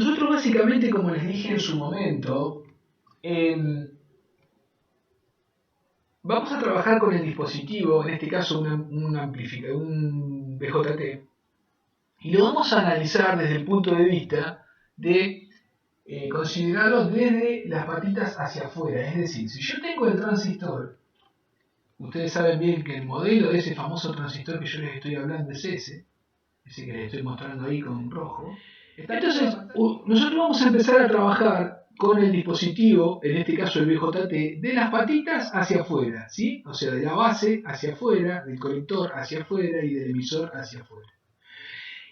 Nosotros básicamente, como les dije en su momento, vamos a trabajar con el dispositivo, en este caso un amplificador, un BJT, y lo vamos a analizar desde el punto de vista de considerarlo desde las patitas hacia afuera. Es decir, si yo tengo el transistor, ustedes saben bien que el modelo de ese famoso transistor que yo les estoy hablando es ese que les estoy mostrando ahí con rojo. Entonces, nosotros vamos a empezar a trabajar con el dispositivo, en este caso el BJT, de las patitas hacia afuera, ¿sí? O sea, de la base hacia afuera, del colector hacia afuera y del emisor hacia afuera.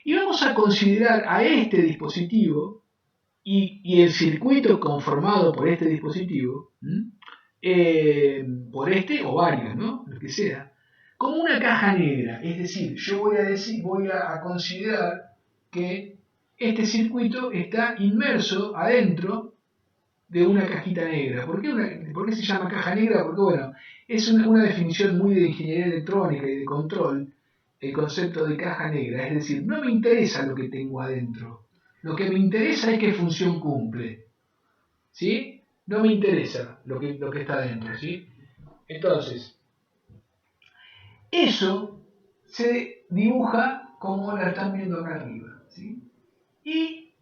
Y vamos a considerar a este dispositivo y el circuito conformado por este dispositivo, por este o varios, ¿no? Lo que sea, como una caja negra. Es decir, yo voy a considerar que este circuito está inmerso adentro de una cajita negra. ¿Por qué se llama caja negra? Porque, bueno, es una definición muy de ingeniería electrónica y de control, el concepto de caja negra. Es decir, no me interesa lo que tengo adentro. Lo que me interesa es qué función cumple. ¿Sí? No me interesa lo que está adentro. ¿Sí? Entonces, eso se dibuja como la están viendo acá arriba. ¿Sí? Y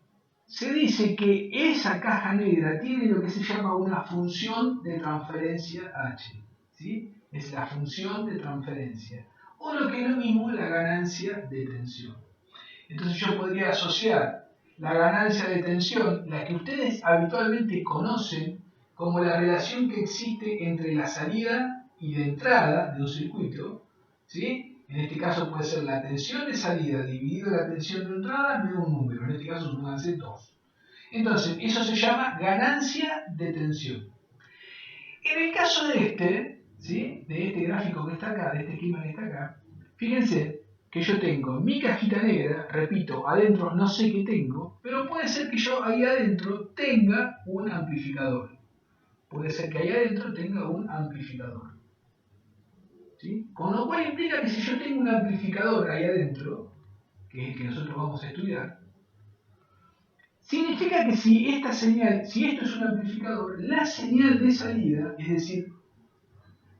se dice que esa caja negra tiene lo que se llama una función de transferencia H. ¿Sí? Es la función de transferencia. O lo que es lo mismo, la ganancia de tensión. Entonces yo podría asociar la ganancia de tensión, la que ustedes habitualmente conocen como la relación que existe entre la salida y la entrada de un circuito, ¿sí? En este caso puede ser la tensión de salida dividido la tensión de entrada, me da un número, en este caso supónganse 2. Entonces, eso se llama ganancia de tensión. En el caso de este, ¿sí? De este gráfico que está acá, de este esquema que está acá, fíjense que yo tengo mi cajita negra, repito, adentro no sé qué tengo, pero puede ser que yo ahí adentro tenga un amplificador. Puede ser que ahí adentro tenga un amplificador. ¿Sí? Con lo cual implica que si yo tengo un amplificador ahí adentro, que es el que nosotros vamos a estudiar, significa que si esta señal, si esto es un amplificador, la señal de salida, es decir,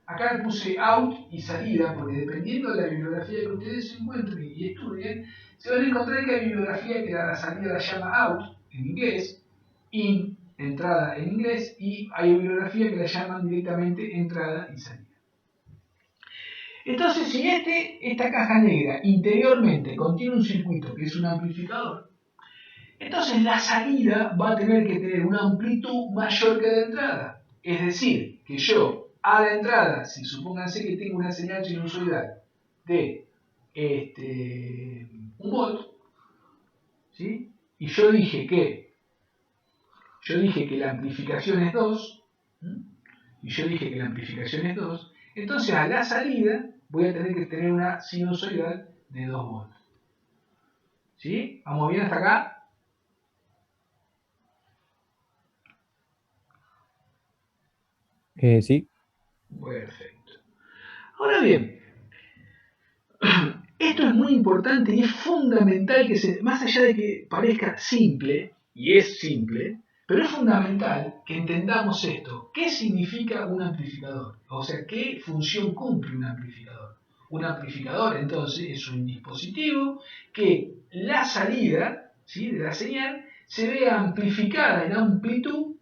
acá puse out y salida, porque dependiendo de la bibliografía que ustedes encuentren y estudien, se van a encontrar que hay bibliografía que la salida la llama out en inglés, in, entrada en inglés, y hay bibliografía que la llaman directamente entrada y salida. Entonces, si esta caja negra interiormente contiene un circuito que es un amplificador, entonces la salida va a tener que tener una amplitud mayor que la entrada. Es decir, que yo a la entrada, si supónganse que tengo una señal sinusoidal de 1 volt, ¿sí? Y yo dije que la amplificación es 2, entonces a la salida voy a tener que tener una sinusoidal de 2 volts. ¿Sí? ¿Vamos bien hasta acá? Sí. Perfecto. Ahora bien, esto es muy importante y es fundamental que más allá de que parezca simple, y es simple, pero es fundamental que entendamos esto. ¿Qué significa un amplificador? O sea, ¿qué función cumple un amplificador? Un amplificador, entonces, es un dispositivo que la salida, ¿sí?, de la señal se vea amplificada en amplitud,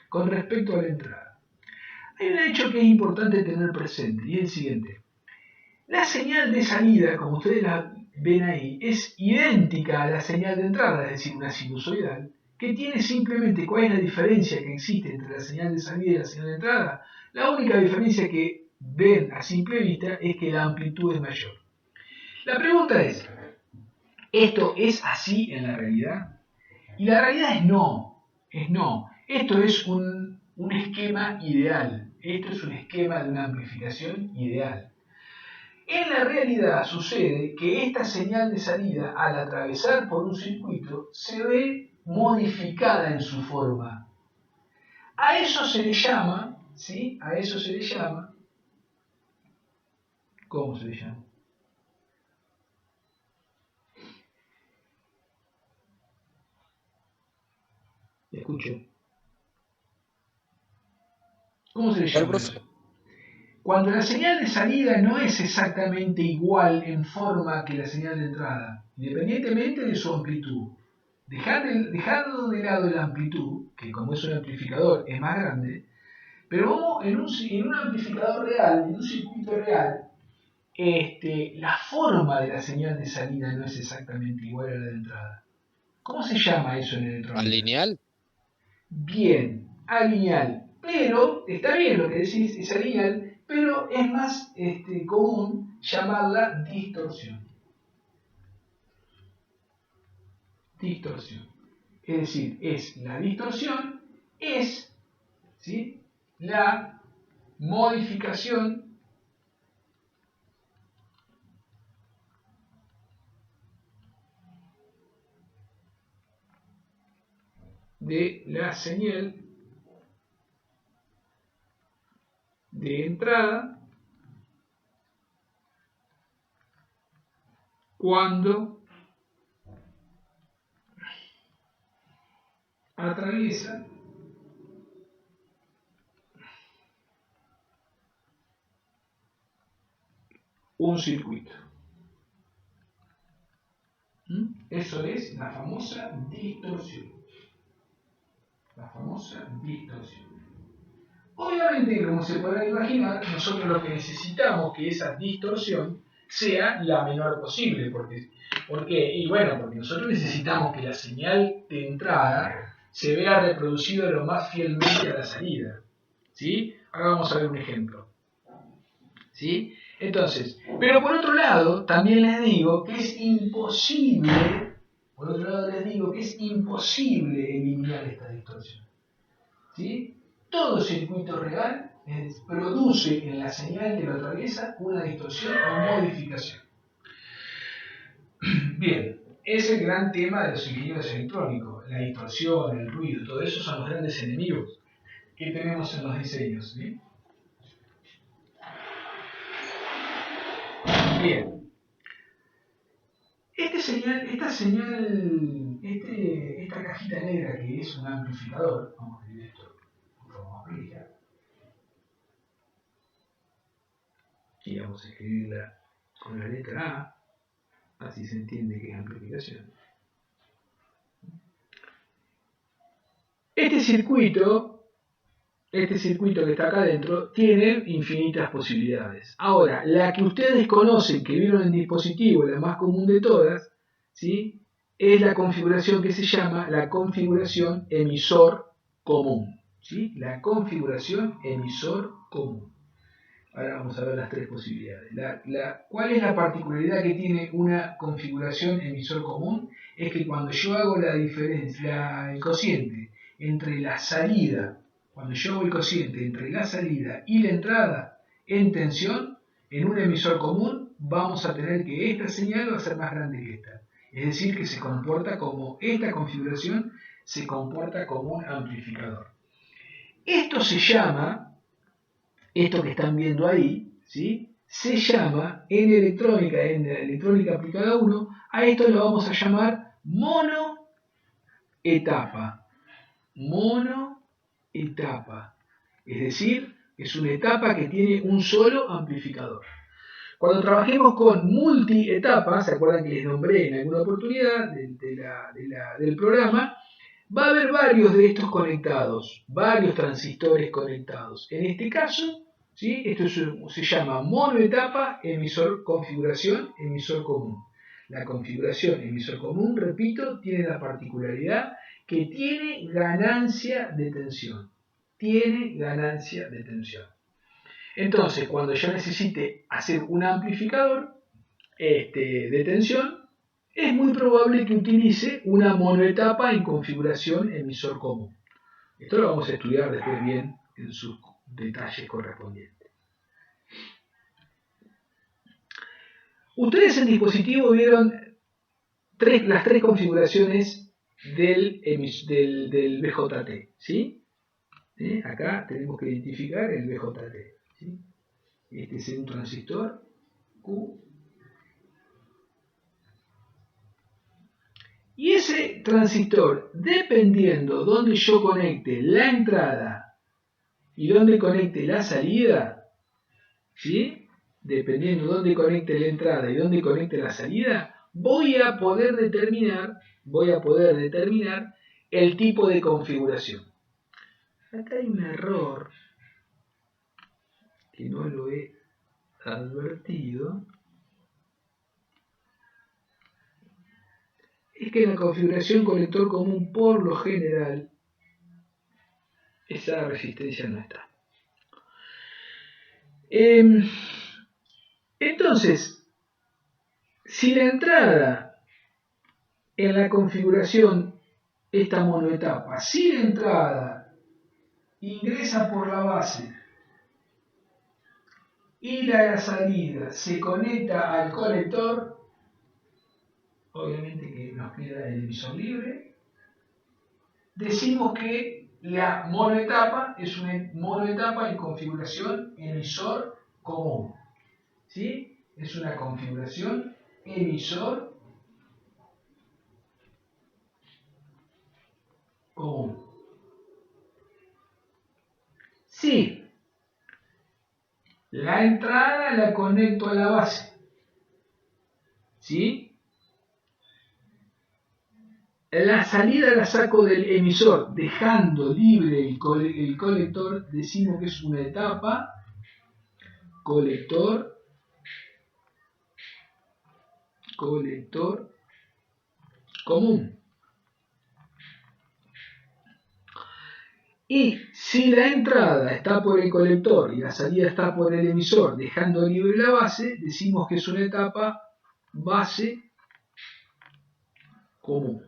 con respecto a la entrada. Hay un hecho que es importante tener presente y es el siguiente. La señal de salida, como ustedes la ven ahí, es idéntica a la señal de entrada, es decir, una sinusoidal, que tiene simplemente cuál es la diferencia que existe entre la señal de salida y la señal de entrada. La única diferencia que ven a simple vista es que la amplitud es mayor. La pregunta es, ¿esto es así en la realidad? Y la realidad es no. Esto es un esquema ideal. Esto es un esquema de una amplificación ideal. En la realidad sucede que esta señal de salida, al atravesar por un circuito, se ve modificada en su forma. A eso se le llama, ¿sí? A eso se le llama, ¿cómo se le llama? escucho. ¿Cómo se le ¿Cuál, llama profe? eso? Cuando la señal de salida no es exactamente igual en forma que la señal de entrada, independientemente de su amplitud. Dejando de lado la amplitud, que como es un amplificador es más grande, pero vamos en un amplificador real, en un circuito real, la forma de la señal de salida no es exactamente igual a la de entrada. ¿Cómo se llama eso en electrónica? ¿Alineal? Bien, alineal. Pero, está bien lo que decís, es alineal, pero es más común llamarla distorsión. Distorsión. Es decir, la distorsión es, ¿sí?, la modificación de la señal de entrada cuando atraviesa un circuito. Eso es la famosa distorsión. La famosa distorsión. Obviamente, como se podrá imaginar, nosotros lo que necesitamos que esa distorsión sea la menor posible. ¿Por qué? Y bueno, porque nosotros necesitamos que la señal de entrada se vea reproducida lo más fielmente a la salida. ¿Sí? Ahora vamos a ver un ejemplo. ¿Sí? Entonces, pero por otro lado, también les digo que es imposible, eliminar esta distorsión. ¿Sí? Todo circuito real produce en la señal que lo atraviesa una distorsión o modificación. Bien, es el gran tema de los ingenieros electrónicos. La distorsión, el ruido, todo eso son los grandes enemigos que tenemos en los diseños. ¿Sí? Bien. Esta cajita negra que es un amplificador, vamos a escribir esto, vamos a aplicar, y vamos a escribirla con la letra A, así se entiende que es amplificación. Este circuito que está acá adentro tiene infinitas posibilidades. Ahora, la que ustedes conocen, que vieron en el dispositivo, la más común de todas, ¿sí?, es la configuración que se llama la configuración emisor común. ¿Sí? La configuración emisor común. Ahora vamos a ver las tres posibilidades. ¿Cuál es la particularidad que tiene una configuración emisor común? Es que cuando yo hago la diferencia, el cociente entre la salida, cuando yo hago el cociente entre la salida y la entrada en tensión, en un emisor común vamos a tener que esta señal va a ser más grande que esta. Es decir, que esta configuración se comporta como un amplificador. Esto que están viendo ahí, ¿sí?, se llama en la electrónica aplicada 1, a esto lo vamos a llamar monoetapa. Monoetapa. Es decir, es una etapa que tiene un solo amplificador. Cuando trabajemos con multietapas, ¿se acuerdan que les nombré en alguna oportunidad del programa? Va a haber varios de estos conectados, varios transistores conectados. En este caso, ¿sí?, esto se llama monoetapa configuración emisor común. La configuración emisor común, repito, tiene la particularidad que tiene ganancia de tensión. Entonces, cuando yo necesite hacer un amplificador de tensión, es muy probable que utilice una monoetapa en configuración emisor común. Esto lo vamos a estudiar después bien en sus detalles correspondientes. Ustedes en dispositivo vieron las tres configuraciones del BJT, ¿sí? Acá tenemos que identificar el BJT, ¿sí? Este es un transistor Q. Y ese transistor, dependiendo dónde yo conecte la entrada y dónde conecte la salida, ¿sí? Dependiendo dónde conecte la entrada y dónde conecte la salida, voy a poder determinar el tipo de configuración. Acá hay un error que no lo he advertido. Es que en la configuración colector común, por lo general, esa resistencia no está. Entonces, si la entrada en la configuración, esta monoetapa, si la entrada ingresa por la base y la salida se conecta al colector, obviamente que nos queda el emisor libre, decimos que la monoetapa es una monoetapa en configuración emisor común. ¿Sí? Es una configuración emisor común. Sí, la entrada la conecto a la base. ¿Sí? La salida la saco del emisor, dejando libre el colector, decimos que es una etapa colector común. Y si la entrada está por el colector y la salida está por el emisor, dejando libre la base, decimos que es una etapa base común.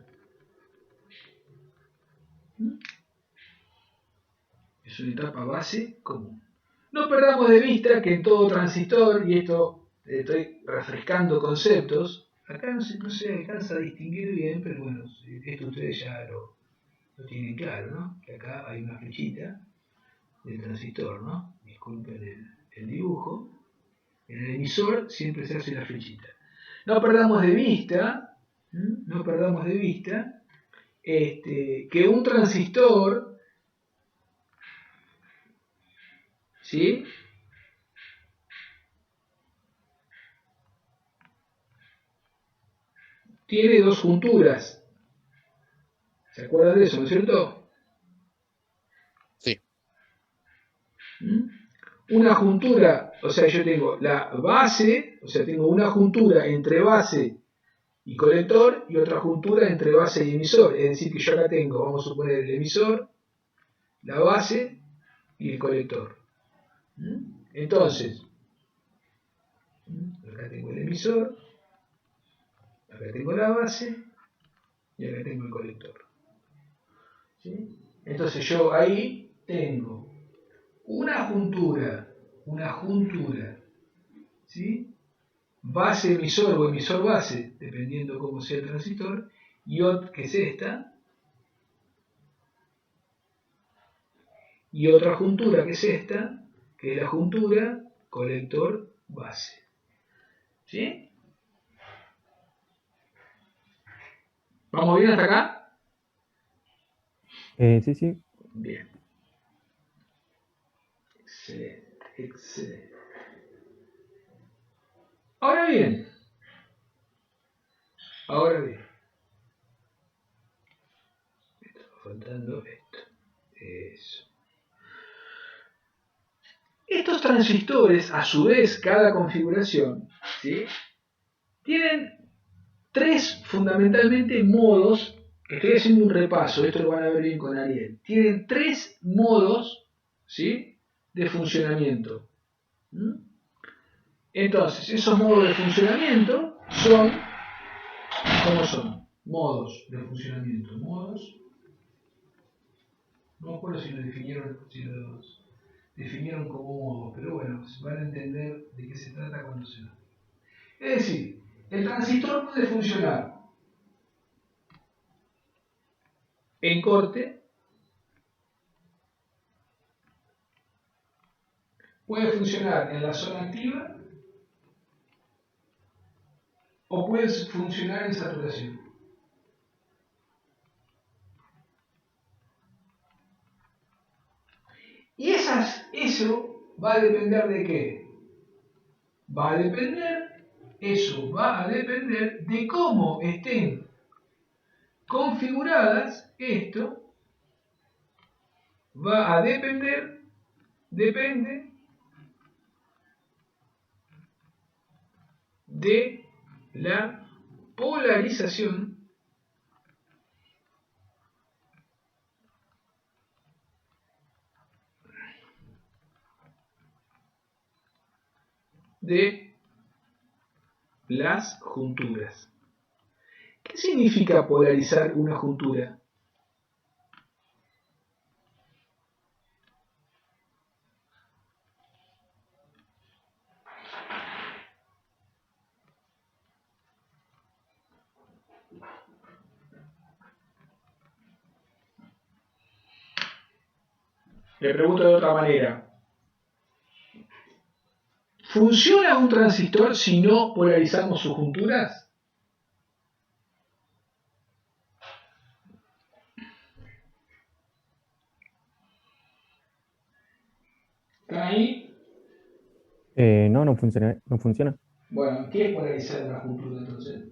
Es una etapa base común. No perdamos de vista que en todo transistor, y esto estoy refrescando conceptos, acá no se alcanza a distinguir bien, pero bueno, esto ustedes ya lo tienen claro, ¿no? Que acá hay una flechita del transistor, ¿no? Disculpen el dibujo. En el emisor siempre se hace la flechita. No perdamos de vista, que un transistor, ¿sí? Tiene dos junturas. ¿Se acuerdan de eso, no es cierto? Sí. Una juntura, o sea, yo tengo la base, o sea, tengo una juntura entre base y colector y otra juntura entre base y emisor. Es decir, que yo acá tengo, vamos a suponer, el emisor, la base y el colector. Entonces, acá tengo el emisor, acá tengo la base y acá tengo el colector. ¿Sí? Entonces yo ahí tengo una juntura, ¿sí? Base emisor o emisor base, dependiendo cómo sea el transistor, y que es esta, y otra juntura que es esta, que es la juntura colector base. ¿Sí? ¿Vamos bien hasta acá? Sí, sí. Bien. Excelente, excelente. Ahora bien, me estaba faltando esto. Eso. Estos transistores, a su vez, cada configuración, ¿sí? Tienen tres fundamentalmente modos. Estoy haciendo un repaso, esto lo van a ver bien con Ariel. Tienen tres modos, ¿sí?, de funcionamiento. Entonces, esos modos de funcionamiento son, ¿cómo son? Modos de funcionamiento. Modos. No me acuerdo si los definieron como modos, pero bueno, van a entender de qué se trata cuando se da. Es decir, el transistor puede funcionar en corte, puede funcionar en la zona activa o puede funcionar en saturación. eso va a depender de qué? Eso va a depender de cómo estén configuradas. Esto va a depende de la polarización de las junturas. ¿Qué significa polarizar una juntura? Le pregunto de otra manera. ¿Funciona un transistor si no polarizamos sus junturas? ¿Están ahí? No funciona, no funciona. Bueno, ¿qué es polarizar una juntura entonces?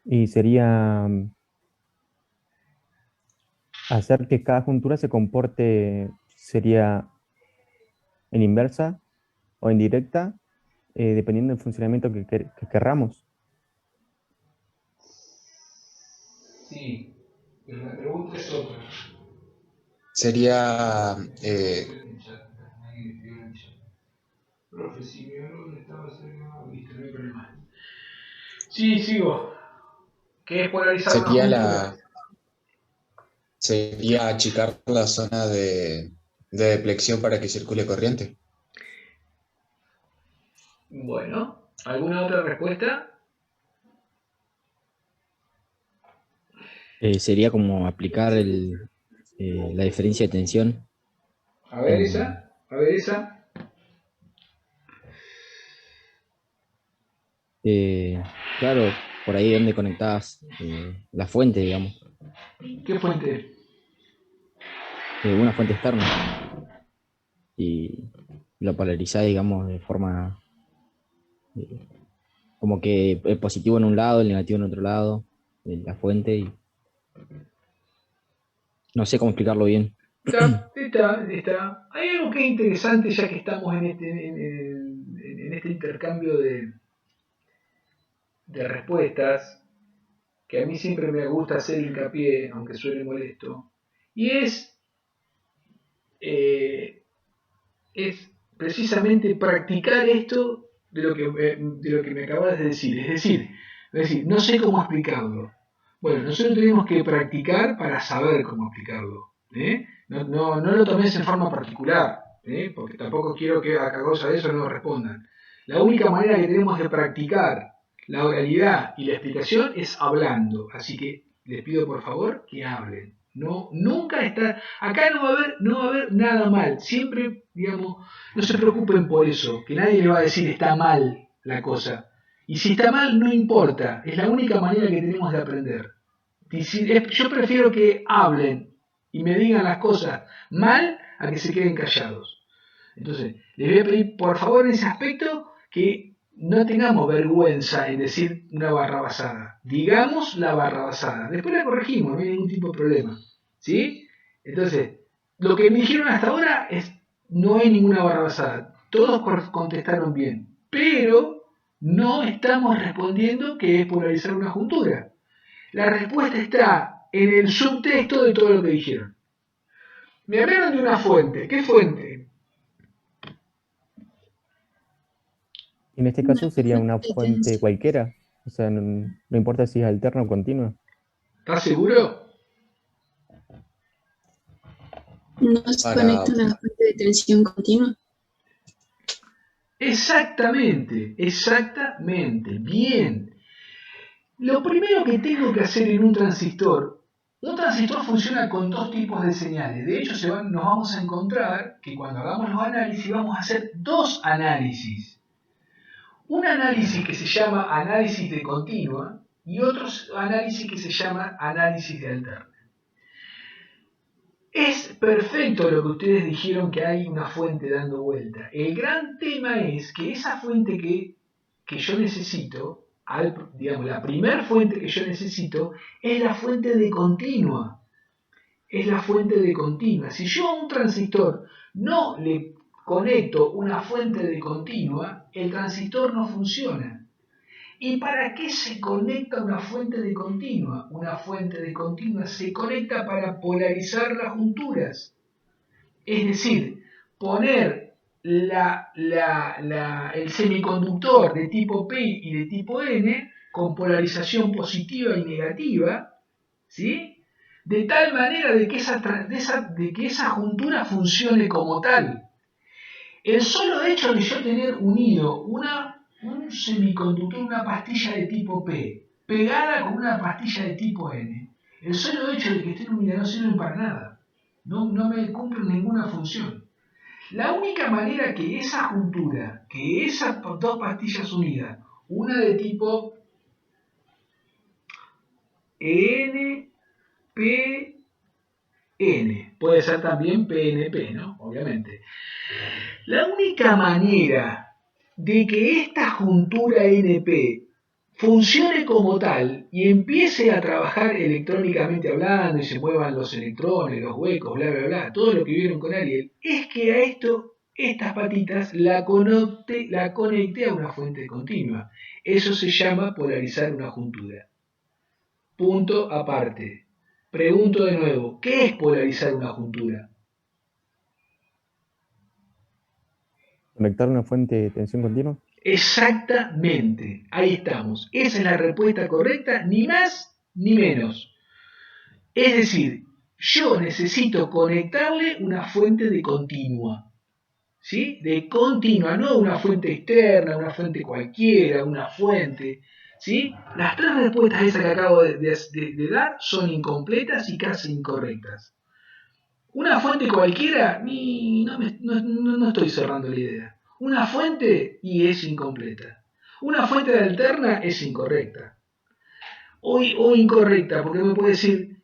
Y sería hacer que cada juntura se comporte, sería en inversa o en directa, dependiendo del funcionamiento que querramos. Sí, pero la pregunta es otra. Sería, Profe, si mi alumno estaba cerca, listo, no hay problema. Sí, sigo. ¿Qué es polarizar una juntura? sería achicar la zona de deflexión para que circule corriente. Bueno, ¿alguna otra respuesta? Sería como aplicar la diferencia de tensión. A ver esa. Claro, por ahí donde conectabas la fuente, digamos, ¿Qué fuente? una fuente externa, y lo polarizás, digamos, de forma como que el positivo en un lado, el negativo en otro lado de la fuente, y no sé cómo explicarlo bien. Está. Hay algo que es interesante ya que estamos en este intercambio de respuestas, que a mí siempre me gusta hacer hincapié, aunque suene molesto, y es precisamente practicar esto de lo que me acabas de decir. Es decir, no sé cómo explicarlo. Bueno, nosotros tenemos que practicar para saber cómo explicarlo. No lo tomes en forma particular, porque tampoco quiero que a causa de eso no respondan. La única manera que tenemos de practicar la oralidad y la explicación es hablando. Así que les pido por favor que hablen. No, nunca está. Acá no va a haber nada mal. Siempre, digamos, no se preocupen por eso, que nadie le va a decir está mal la cosa. Y si está mal, no importa. Es la única manera que tenemos de aprender. Yo prefiero que hablen y me digan las cosas mal a que se queden callados. Entonces, les voy a pedir por favor en ese aspecto que no tengamos vergüenza en decir una barrabasada. Digamos la barrabasada. Después la corregimos, no hay ningún tipo de problema. ¿Sí? Entonces, lo que me dijeron hasta ahora no hay ninguna barrabasada. Todos contestaron bien. Pero no estamos respondiendo que es polarizar una juntura. La respuesta está en el subtexto de todo lo que dijeron. Me hablaron de una fuente. ¿Qué fuente? En este caso sería una fuente cualquiera, o sea, no importa si es alterna o continua. ¿Estás seguro? No se conecta a una fuente de tensión continua. Exactamente. Bien. Lo primero que tengo que hacer en un transistor funciona con dos tipos de señales. De hecho, nos vamos a encontrar que cuando hagamos los análisis vamos a hacer dos análisis. Un análisis que se llama análisis de continua y otro análisis que se llama análisis de alterna. Es perfecto lo que ustedes dijeron, que hay una fuente dando vuelta. El gran tema es que esa fuente que yo necesito, digamos, la primer fuente que yo necesito es la fuente de continua. Es la fuente de continua. Si yo a un transistor no le conecto una fuente de continua, el transistor no funciona. ¿Y para qué se conecta una fuente de continua? Una fuente de continua se conecta para polarizar las junturas. Es decir, poner el semiconductor de tipo P y de tipo N con polarización positiva y negativa, ¿sí? De tal manera de que esa juntura funcione como tal. El solo hecho de yo tener unido un semiconductor, una pastilla de tipo P, pegada con una pastilla de tipo N, el solo hecho de que estén unidas no sirven para nada. No me cumplen ninguna función. La única manera que esa juntura, que esas dos pastillas unidas, una de tipo N, P, N, puede ser también PNP, ¿no? Obviamente. La única manera de que esta juntura NP funcione como tal y empiece a trabajar electrónicamente hablando y se muevan los electrones, los huecos, bla, bla, bla, todo lo que vieron con Ariel, es que a estas patitas la conecte a una fuente continua. Eso se llama polarizar una juntura. Punto aparte. Pregunto de nuevo, ¿qué es polarizar una juntura? ¿Conectar una fuente de tensión continua? Exactamente, ahí estamos. Esa es la respuesta correcta, ni más ni menos. Es decir, yo necesito conectarle una fuente de continua. ¿Sí? De continua, no una fuente externa, una fuente cualquiera, una fuente. ¿Sí? Las tres respuestas esas que acabo de dar son incompletas y casi incorrectas. Una fuente cualquiera, no estoy cerrando la idea. Una fuente y es incompleta. Una fuente alterna es incorrecta. O incorrecta, porque me puede decir,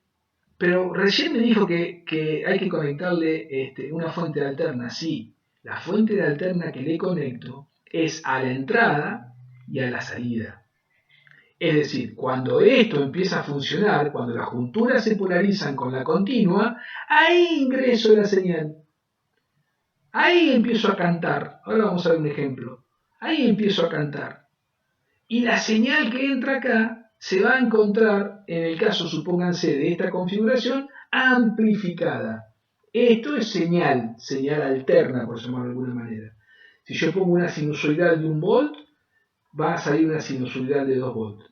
pero recién me dijo que hay que conectarle una fuente alterna. Sí, la fuente alterna que le conecto es a la entrada y a la salida. Es decir, cuando esto empieza a funcionar, cuando las junturas se polarizan con la continua, ahí ingreso la señal. Ahí empiezo a cantar. Ahora vamos a ver un ejemplo. Ahí empiezo a cantar. Y la señal que entra acá se va a encontrar, en el caso, supónganse, de esta configuración, amplificada. Esto es señal alterna, por llamarlo de alguna manera. Si yo pongo una sinusoidal de 1 volt, va a salir una sinusoidal de 2 volts.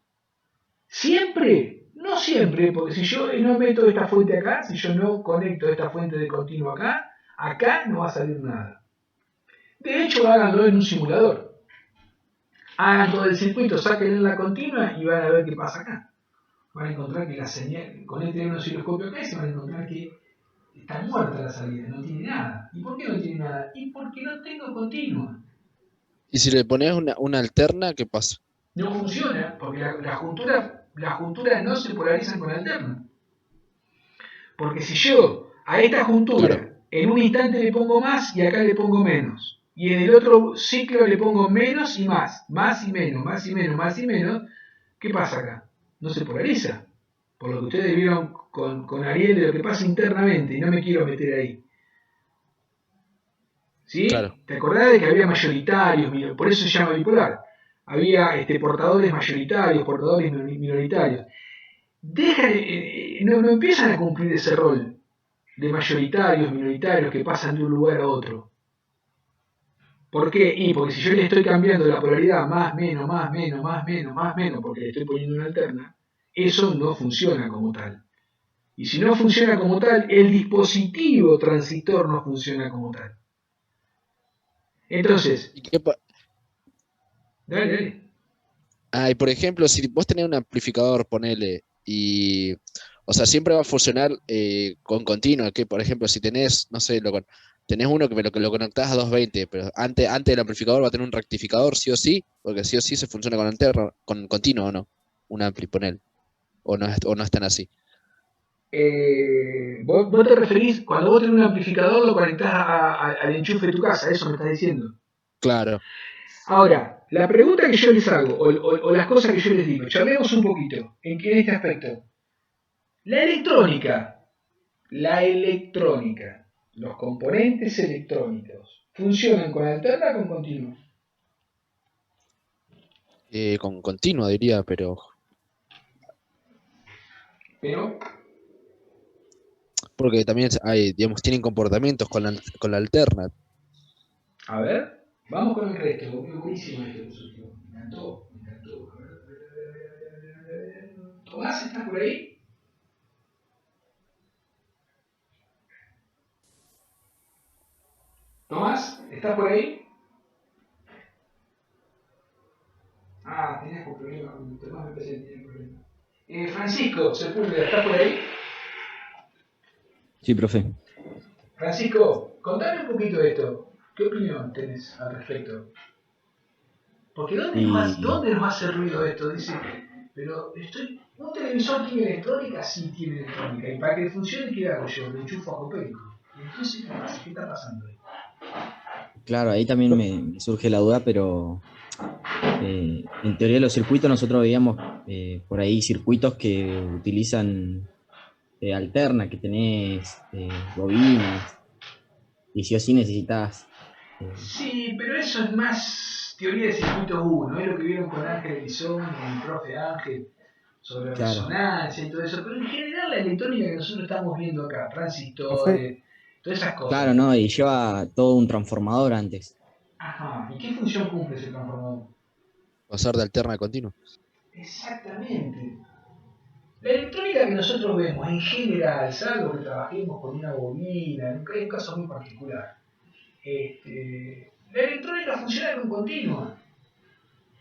¿Siempre? No siempre, porque si yo no meto esta fuente acá, si yo no conecto esta fuente de continuo acá no va a salir nada. De hecho, háganlo en un simulador. Hagan todo el circuito, saquen en la continua y van a ver qué pasa acá. Van a encontrar que la señal, conecten un osciloscopio acá y se van a encontrar que está muerta la salida, no tiene nada. ¿Y por qué no tiene nada? Y porque no tengo continua. Y si le pones una alterna, ¿qué pasa? No funciona, porque las junturas no se polarizan con alterna. Porque si yo a esta juntura en un instante le pongo más y acá le pongo menos, y en el otro ciclo le pongo menos y más y menos, más y menos, más y menos, ¿qué pasa acá? No se polariza. Por lo que ustedes vieron con Ariel de lo que pasa internamente, y no me quiero meter ahí. ¿Sí? Claro. ¿Te acordás de que había mayoritarios? Por eso se llama bipolar. Había portadores mayoritarios, portadores minoritarios. No empiezan a cumplir ese rol de mayoritarios, minoritarios que pasan de un lugar a otro. ¿Por qué? Porque si yo le estoy cambiando la polaridad más, menos, más, menos, más, menos, más, menos, porque le estoy poniendo una alterna, eso no funciona como tal. Y si no funciona como tal, el dispositivo transistor no funciona como tal. Entonces, dale. Y por ejemplo, si vos tenés un amplificador, ponele, o sea, siempre va a funcionar con continuo, que por ejemplo, si tenés, no sé, tenés uno que lo conectás a 220, pero antes del amplificador va a tener un rectificador, sí o sí, porque sí o sí se funciona con continuo, ¿o no? Un ampli, ponele, o no están así. vos te referís, cuando vos tenés un amplificador lo conectás al enchufe de tu casa, eso me estás diciendo. Claro. Ahora, la pregunta que yo les hago, o las cosas que yo les digo, charlemos un poquito en este aspecto. La electrónica, los componentes electrónicos, ¿funcionan con alterna o con continuo? Con continua diría, pero Pero, porque también hay, digamos, tienen comportamientos con la alterna. a ver, vamos con el resto. Buenísimo esto, último. Me encantó, me encantó. A ver. Tomás, ¿estás por ahí? Tomás, ¿estás por ahí? Ah, tenías un problema con Tomás, me parece que tenía problema. Francisco Sepúlveda, ¿estás por ahí? Sí, profe. Francisco, contame un poquito de esto. ¿Qué opinión tenés al respecto? Porque ¿dónde nos hace ruido esto? Dice, pero un televisor tiene electrónica, sí tiene electrónica. Y para que funcione, ¿qué hago yo? Lo enchufo a copérico. Entonces, ¿qué está pasando ahí? Claro, ahí también me surge la duda, pero en teoría de los circuitos nosotros veíamos por ahí circuitos que utilizan alterna, que tenés bobinas, y sí o sí necesitas... Sí, pero eso es más teoría de circuito 1, es lo que vieron con Ángel Elizón, el profe Ángel, sobre Claro. resonancia y todo eso. Pero en general la electrónica que nosotros estamos viendo acá, transistores, todas esas cosas. Claro, ¿no? Y lleva todo un transformador antes. Ajá, ¿y qué función cumple ese transformador? Pasar de alterna a continua. Exactamente. La electrónica que nosotros vemos en general, salvo que trabajemos con una bobina, en un caso muy particular, la electrónica funciona con continua.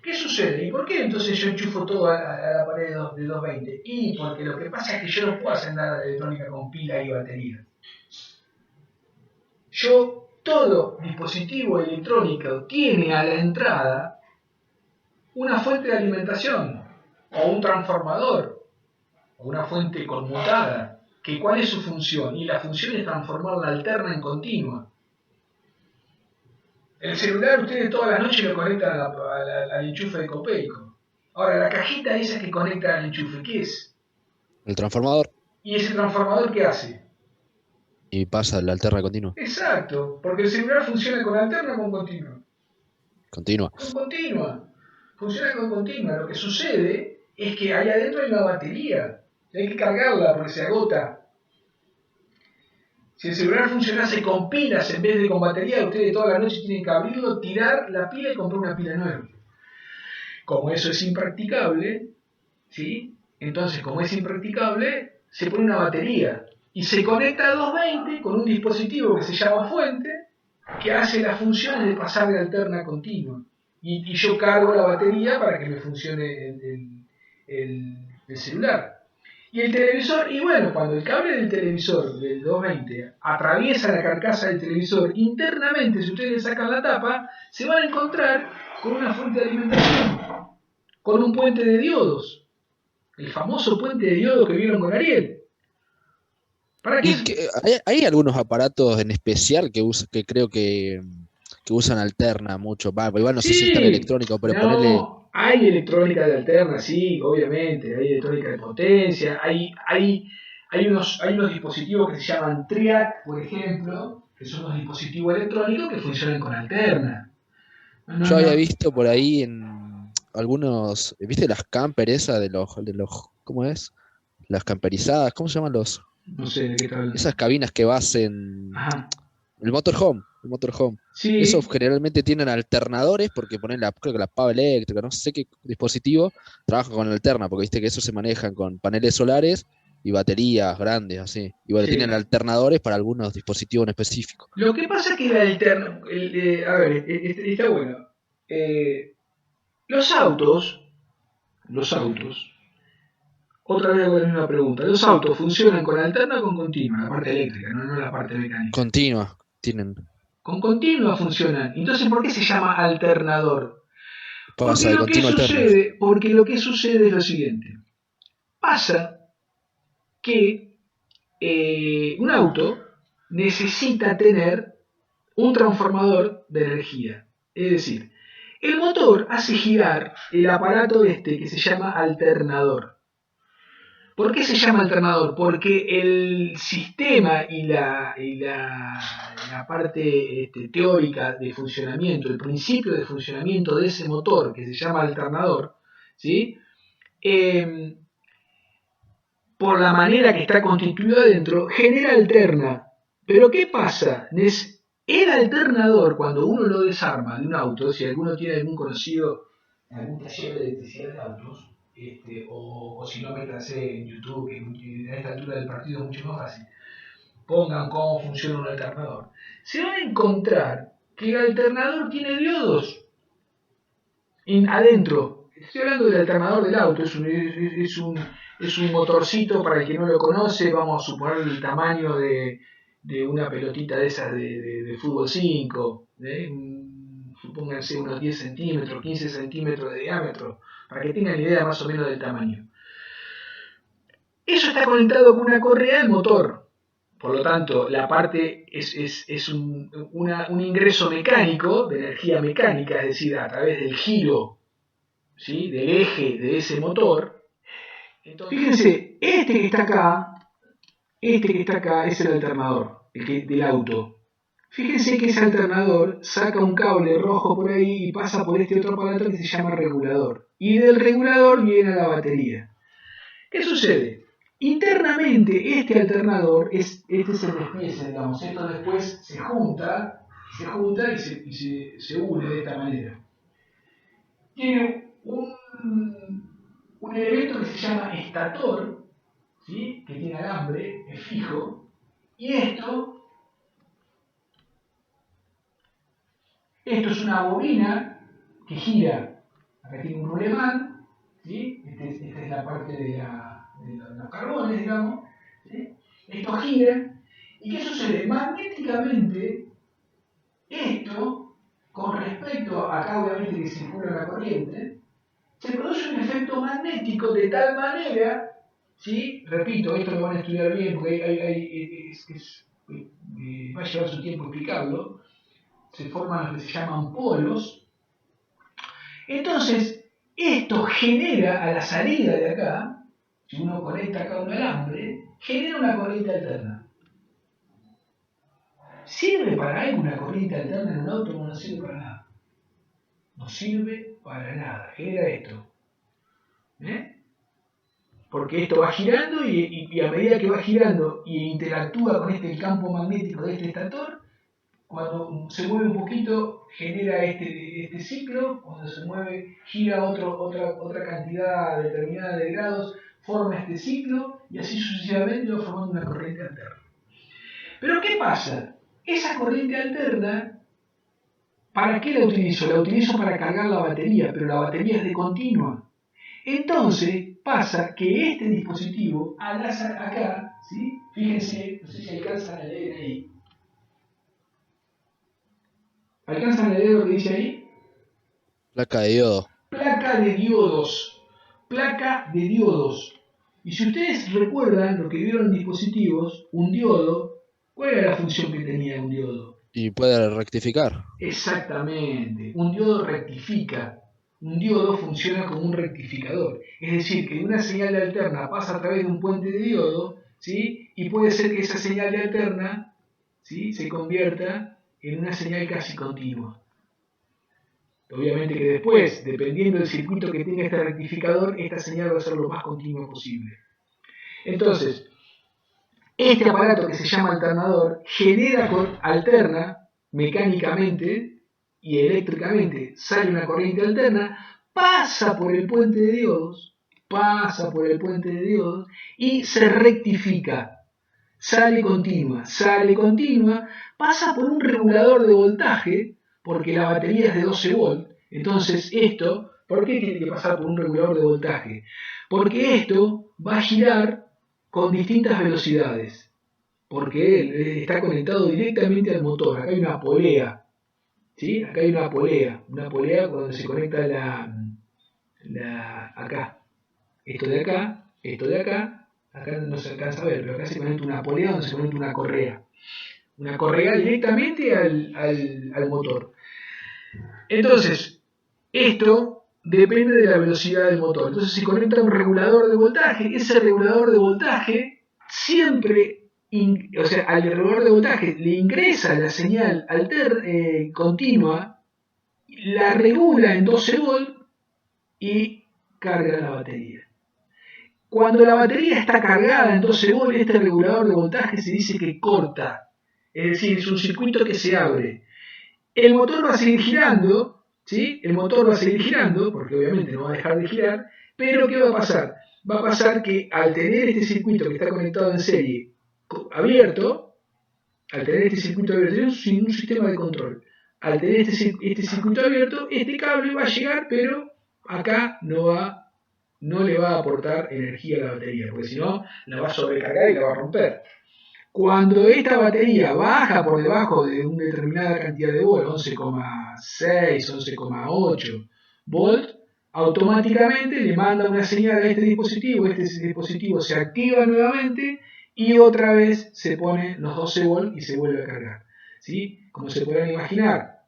¿Qué sucede? ¿Y por qué entonces yo enchufo todo a la pared de 220? Y porque lo que pasa es que yo no puedo hacer nada de electrónica con pila y batería. Todo dispositivo electrónico tiene a la entrada una fuente de alimentación, o un transformador, o una fuente conmutada. ¿Cuál es su función? Y la función es transformar la alterna en continua. El celular ustedes todas las noches lo conectan al enchufe de copérico. Ahora, la cajita esa que conecta al enchufe, ¿qué es? El transformador. ¿Y ese transformador qué hace? Y pasa la alterna a continua. Exacto, porque el celular funciona con alterna o con continua. Continua. Con continua. Funciona con continua. Lo que sucede es que ahí adentro hay una batería. Hay que cargarla porque se agota. Si el celular funcionase con pilas en vez de con batería, ustedes todas las noches tienen que abrirlo, tirar la pila y comprar una pila nueva. Como eso es impracticable, ¿sí? Entonces, como es impracticable, se pone una batería y se conecta a 220 con un dispositivo que se llama fuente, que hace las funciones de pasar de alterna a continua. Y yo cargo la batería para que me funcione el celular. Y el televisor, y bueno, cuando el cable del televisor del 220 atraviesa la carcasa del televisor internamente, si ustedes sacan la tapa, se van a encontrar con una fuente de alimentación, con un puente de diodos, el famoso puente de diodos que vieron con Ariel. ¿Para qué? Hay algunos aparatos en especial que creo que usan alterna mucho. Igual no sé si es tan electrónico, pero ponerle... Hay electrónica de alterna, sí, obviamente, hay electrónica de potencia, hay unos dispositivos que se llaman TRIAC, por ejemplo, que son unos dispositivos electrónicos que funcionan con alterna. Yo había visto por ahí en algunos, ¿viste las camper esas de los, ¿cómo es? Las camperizadas, ¿cómo se llaman los? No sé de qué tal. Esas cabinas que vas en el motorhome. Sí. Esos generalmente tienen alternadores porque ponen creo que la pava eléctrica, no sé qué dispositivo trabaja con alterna, porque viste que esos se manejan con paneles solares y baterías grandes, así. Y bueno, tienen alternadores para algunos dispositivos en específico. Lo que pasa es que la alterna, a ver, está bueno. Los autos, otra vez hago la misma pregunta. ¿Los autos funcionan con alterna o con continua? La parte eléctrica, no la parte mecánica. Continua, tienen. Con continua funcionan. Entonces, ¿por qué se llama alternador? Pasa de continua a alterna. Porque lo que sucede es lo siguiente. Pasa que un auto necesita tener un transformador de energía. Es decir, el motor hace girar el aparato que se llama alternador. ¿Por qué se llama alternador? Porque el sistema y la parte teórica de funcionamiento, el principio de funcionamiento de ese motor que se llama alternador, ¿sí? Por la manera que está constituido adentro, genera alterna. Pero ¿qué pasa? El alternador, cuando uno lo desarma de un auto, si alguno tiene algún conocido en algún taller de electricidad de autos, o si no, métanse en YouTube, que a esta altura del partido es mucho más fácil, pongan cómo funciona un alternador. Se van a encontrar que el alternador tiene diodos adentro. Estoy hablando del alternador del auto, es un motorcito, para el que no lo conoce, vamos a suponer el tamaño de una pelotita de esas de fútbol 5, supónganse unos 10 centímetros, 15 centímetros de diámetro, para que tengan idea más o menos del tamaño. Eso está conectado con una correa del motor, por lo tanto la parte es un ingreso mecánico, de energía mecánica, es decir, a través del giro, ¿sí?, del eje de ese motor. Entonces, fíjense, este que está acá es el alternador, del auto. Fíjense que ese alternador saca un cable rojo por ahí y pasa por este otro aparato que se llama regulador. Y del regulador viene a la batería. ¿Qué sucede? Internamente este alternador, este es el despiece, digamos, esto después se junta y se une de esta manera. Tiene un elemento que se llama estator, ¿sí?, que tiene alambre, es fijo, y esto es una bobina que gira. Acá tiene un rulemán, ¿sí? Esta es la parte de los carbones, digamos, ¿sí? Esto gira. ¿Y qué sucede? Magnéticamente, esto, con respecto a acá obviamente que circula la corriente, se produce un efecto magnético de tal manera, ¿sí? Repito, esto lo van a estudiar bien porque va a llevar su tiempo explicarlo. Se forman lo que se llaman polos. Entonces, esto genera a la salida de acá, si uno conecta acá un alambre, genera una corriente alterna. ¿Sirve para algo una corriente alterna en un auto? No sirve para nada. No sirve para nada. Genera esto. Porque esto va girando y a medida que va girando y interactúa con el campo magnético de este estator, cuando se mueve un poquito genera este ciclo, cuando se mueve gira otra cantidad determinada de grados, forma este ciclo y así sucesivamente va formando una corriente alterna. Pero ¿qué pasa? Esa corriente alterna, ¿para qué la utilizo? La utilizo para cargar la batería, pero la batería es de continua. Entonces pasa que este dispositivo, acá, ¿sí?, fíjense, no sé si alcanzan a leer ahí. ¿Alcanzan a leer lo que dice ahí? Placa de diodo. Placa de diodos. Placa de diodos. Y si ustedes recuerdan lo que vieron en dispositivos, un diodo, ¿cuál era la función que tenía un diodo? Y puede rectificar. Exactamente. Un diodo rectifica. Un diodo funciona como un rectificador. Es decir, que una señal de alterna pasa a través de un puente de diodo, ¿sí?, y puede ser que esa señal de alterna, ¿sí?, se convierta en una señal casi continua. Obviamente que después, dependiendo del circuito que tenga este rectificador, esta señal va a ser lo más continua posible. Entonces, este aparato que se llama alternador alterna mecánicamente y eléctricamente, sale una corriente alterna, pasa por el puente de diodos, y se rectifica. Sale continua, pasa por un regulador de voltaje, porque la batería es de 12 volt. Entonces esto, ¿por qué tiene que pasar por un regulador de voltaje? Porque esto va a girar con distintas velocidades, porque está conectado directamente al motor. Acá hay una polea, ¿sí? Acá hay una polea cuando se conecta acá. Esto de acá, acá no se alcanza a ver, pero acá se conecta una polea donde se conecta una correa directamente al motor. Entonces, esto depende de la velocidad del motor. Entonces, si conecta un regulador de voltaje, ese regulador de voltaje siempre, o sea, al regulador de voltaje le ingresa la señal continua, la regula en 12 volts y carga la batería. Cuando la batería está cargada en 12 volts, este regulador de voltaje se dice que corta. Es decir, es un circuito que se abre. El motor va a seguir girando, ¿sí? El motor va a seguir girando, porque obviamente no va a dejar de girar, pero ¿qué va a pasar? Va a pasar que al tener este circuito que está conectado en serie abierto, al tener este circuito abierto, sin un sistema de control, al tener este circuito abierto, este cable va a llegar, pero acá no le va a aportar energía a la batería, porque si no, la va a sobrecargar y la va a romper. Cuando esta batería baja por debajo de una determinada cantidad de volts, 11,6, 11,8 volts, automáticamente le manda una señal a este dispositivo se activa nuevamente y otra vez se pone los 12 volts y se vuelve a cargar. ¿Sí? Como se podrán imaginar,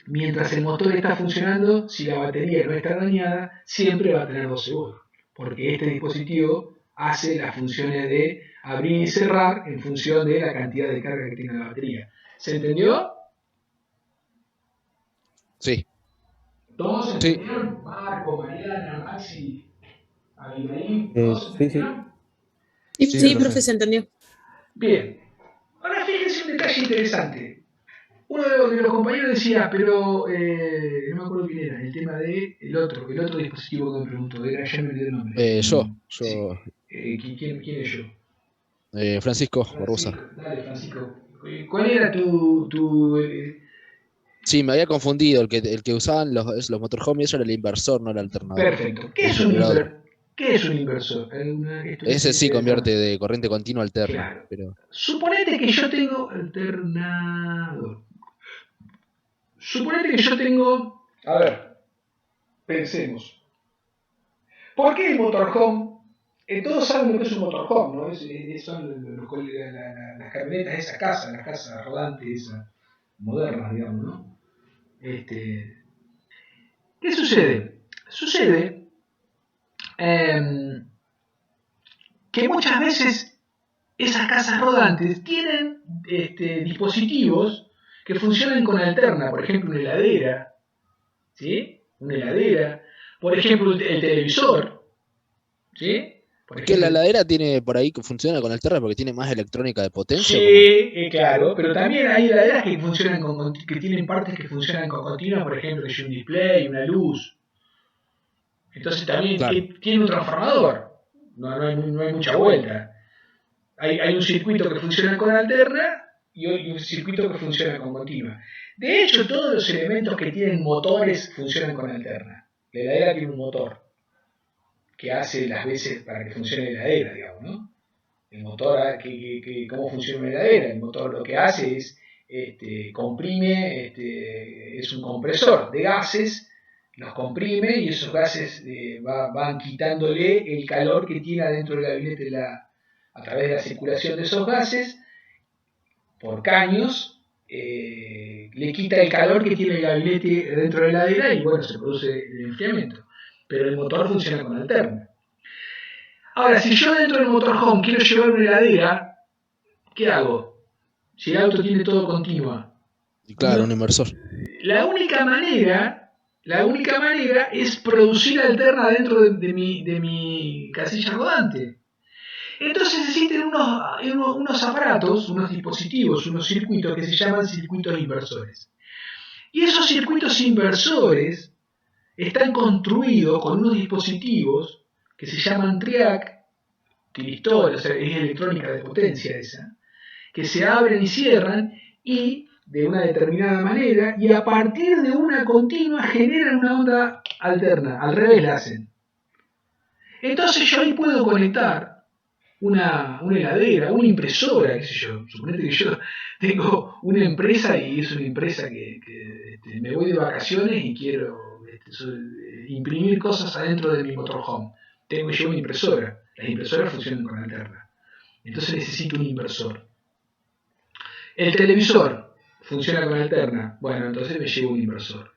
mientras el motor está funcionando, si la batería no está dañada, siempre va a tener 12 volts, porque este dispositivo hace las funciones de abrir y cerrar en función de la cantidad de carga que tiene la batería. ¿Se entendió? Sí. ¿Todos se entendieron? Marco, Mariana, Maxi, Abigail, ¿todos se Sí, entendieron? Sí, profe, se entendió. Bien. Ahora fíjense un detalle interesante. Uno de los compañeros decía, pero no me acuerdo quién era, el tema de el otro dispositivo que me preguntó, ya me olvidé el nombre. Yo. ¿Quién es yo? Francisco Barbosa. Dale, Francisco. ¿Cuál era tu Sí, me había confundido. El que usaban los motorhome, eso era el inversor, no el alternador. Perfecto. ¿Qué es un inversor? Ese sí convierte de corriente continua a alterna. Claro. Pero... Suponete que yo tengo alternador. Suponete que yo tengo... A ver, pensemos. ¿Por qué el motorhome? Todos saben lo que es un motorhome, ¿no? Son las camionetas de esa casa, las casas rodantes, esas modernas, digamos, ¿no? ¿Qué sucede? Sucede que muchas veces esas casas rodantes tienen dispositivos que funcionan con alterna, por ejemplo una heladera, ¿sí? Una heladera, por ejemplo el televisor, ¿sí? Que la heladera tiene por ahí que funciona con alterna porque tiene más electrónica de potencia. Sí, claro, pero también hay heladeras que funcionan que tienen partes que funcionan con continua, por ejemplo, que hay un display, una luz. Entonces también tiene un transformador, no hay mucha vuelta. Hay un circuito que funciona con alterna y un circuito que funciona con continua. De hecho, todos los elementos que tienen motores funcionan con alterna. La heladera tiene un motor que hace las veces para que funcione la heladera, digamos, ¿no? El motor, ¿cómo funciona una heladera? El motor lo que hace es comprime, es un compresor de gases, los comprime y esos gases van quitándole el calor que tiene adentro del gabinete a través de la circulación de esos gases por caños, le quita el calor que tiene el gabinete dentro de la heladera y bueno, se produce el enfriamiento. Pero el motor funciona con alterna. Ahora, si yo dentro del motorhome quiero llevar una heladera, ¿qué hago? Si el auto tiene todo continua. Claro, un inversor. La única manera es producir alterna dentro de mi casilla rodante. Entonces existen unos aparatos, unos dispositivos, unos circuitos que se llaman circuitos inversores. Y esos circuitos inversores están construidos con unos dispositivos que se llaman triac, tiristor, o sea, es electrónica de potencia esa, que se abren y cierran y de una determinada manera y a partir de una continua generan una onda alterna, al revés la hacen. Entonces yo ahí puedo conectar una heladera, una impresora, qué sé yo. Suponete que yo tengo una empresa y es una empresa que me voy de vacaciones y quiero imprimir cosas adentro de mi motorhome. Tengo yo una impresora. Las impresoras funcionan con alterna. Entonces necesito un inversor. El televisor funciona con alterna. Bueno, entonces me llevo un inversor.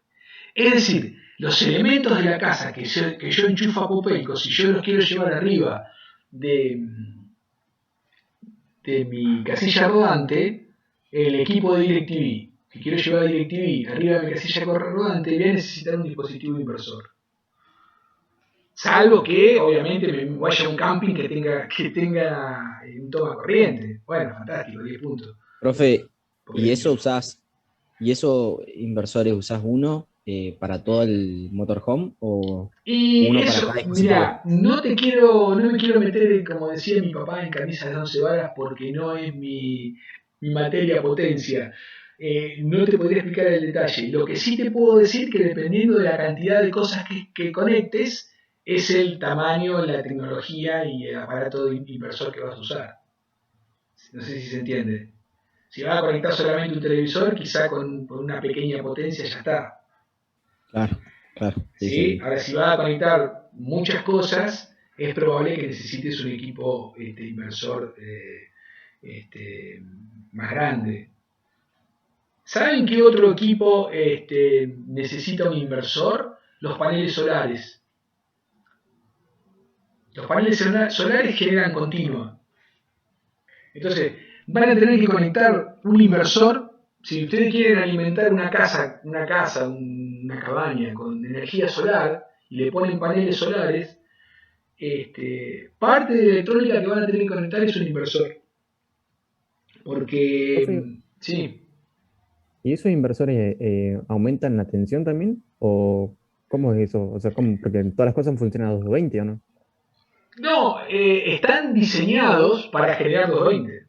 Es decir, los elementos de la casa que yo enchufo a Popelco, si yo los quiero llevar arriba de mi casilla rodante, el equipo de DirecTV, que quiero llevar a DirecTV arriba de mi casilla rodante, voy a necesitar un dispositivo inversor. Salvo que, obviamente, me vaya a un camping que tenga un toma corriente. Bueno, fantástico, 10 puntos. Profe, Porque ¿y eso inversores usás uno para todo el motorhome o y uno eso, para cada dispositivo? mira, no me quiero meter, como decía mi papá, en camisas de 11 varas porque no es mi materia potencia. No te podría explicar el detalle. Lo que sí te puedo decir que dependiendo de la cantidad de cosas que conectes, es el tamaño, la tecnología y el aparato de inversor que vas a usar. No sé si se entiende. Si vas a conectar solamente un televisor, quizá con una pequeña potencia ya está. Claro. ¿Sí? Sí. Ahora, si vas a conectar muchas cosas, es probable que necesites un equipo inversor más grande. ¿Saben qué otro equipo necesita un inversor? Los paneles solares. Los paneles solares generan continua. Entonces, van a tener que conectar un inversor. Si ustedes quieren alimentar una casa, una cabaña con energía solar y le ponen paneles solares, parte de la electrónica que van a tener que conectar es un inversor. Porque, Profe, sí. ¿y esos inversores aumentan la tensión también? ¿O cómo es eso? O sea, ¿cómo? Porque todas las cosas funcionan a 220, ¿o no? No, están diseñados para generar 220.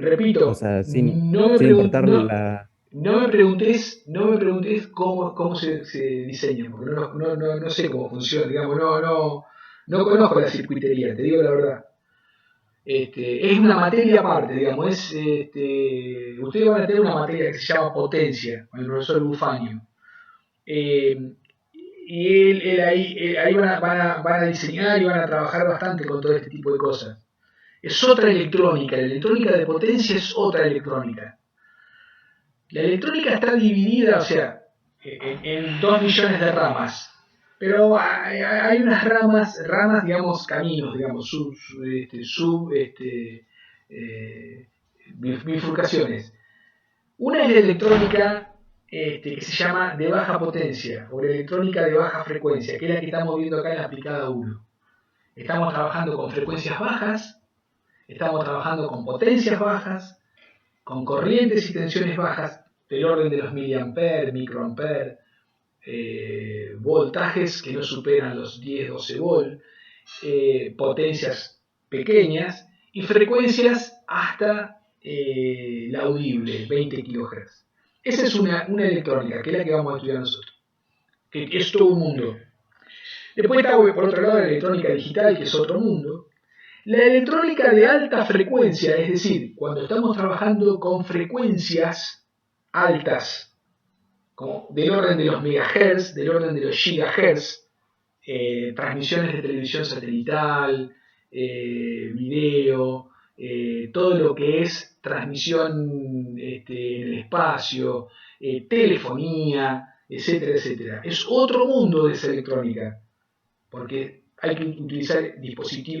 Repito, O sea, no me sin importar preguntes. la... No me preguntes cómo se diseña, porque no sé cómo funciona, digamos, no conozco la circuitería, te digo la verdad. Es una materia aparte, digamos, ustedes van a tener una materia que se llama potencia, con el profesor Bufaño. Y él ahí van a diseñar y van a trabajar bastante con todo este tipo de cosas. Es otra electrónica, la electrónica de potencia es otra electrónica. La electrónica está dividida, o sea, en 2 millones de ramas, pero hay unas ramas, digamos, caminos, digamos, bifurcaciones. Una es la electrónica que se llama de baja potencia, o la electrónica de baja frecuencia, que es la que estamos viendo acá en la aplicada 1. Estamos trabajando con frecuencias bajas, estamos trabajando con potencias bajas, con corrientes y tensiones bajas del orden de los miliamperes, microamperes, voltajes que no superan los 10-12 volt, potencias pequeñas y frecuencias hasta la audible, 20 kHz. Esa es una electrónica, que es la que vamos a estudiar nosotros, que es todo un mundo. Después está, por otro lado, la electrónica digital, que es otro mundo. La electrónica de alta frecuencia, es decir, cuando estamos trabajando con frecuencias altas, como del orden de los megahertz, del orden de los gigahertz, transmisiones de televisión satelital, video, todo lo que es transmisión en el espacio, telefonía, etcétera, etcétera. Es otro mundo de esa electrónica, porque hay que utilizar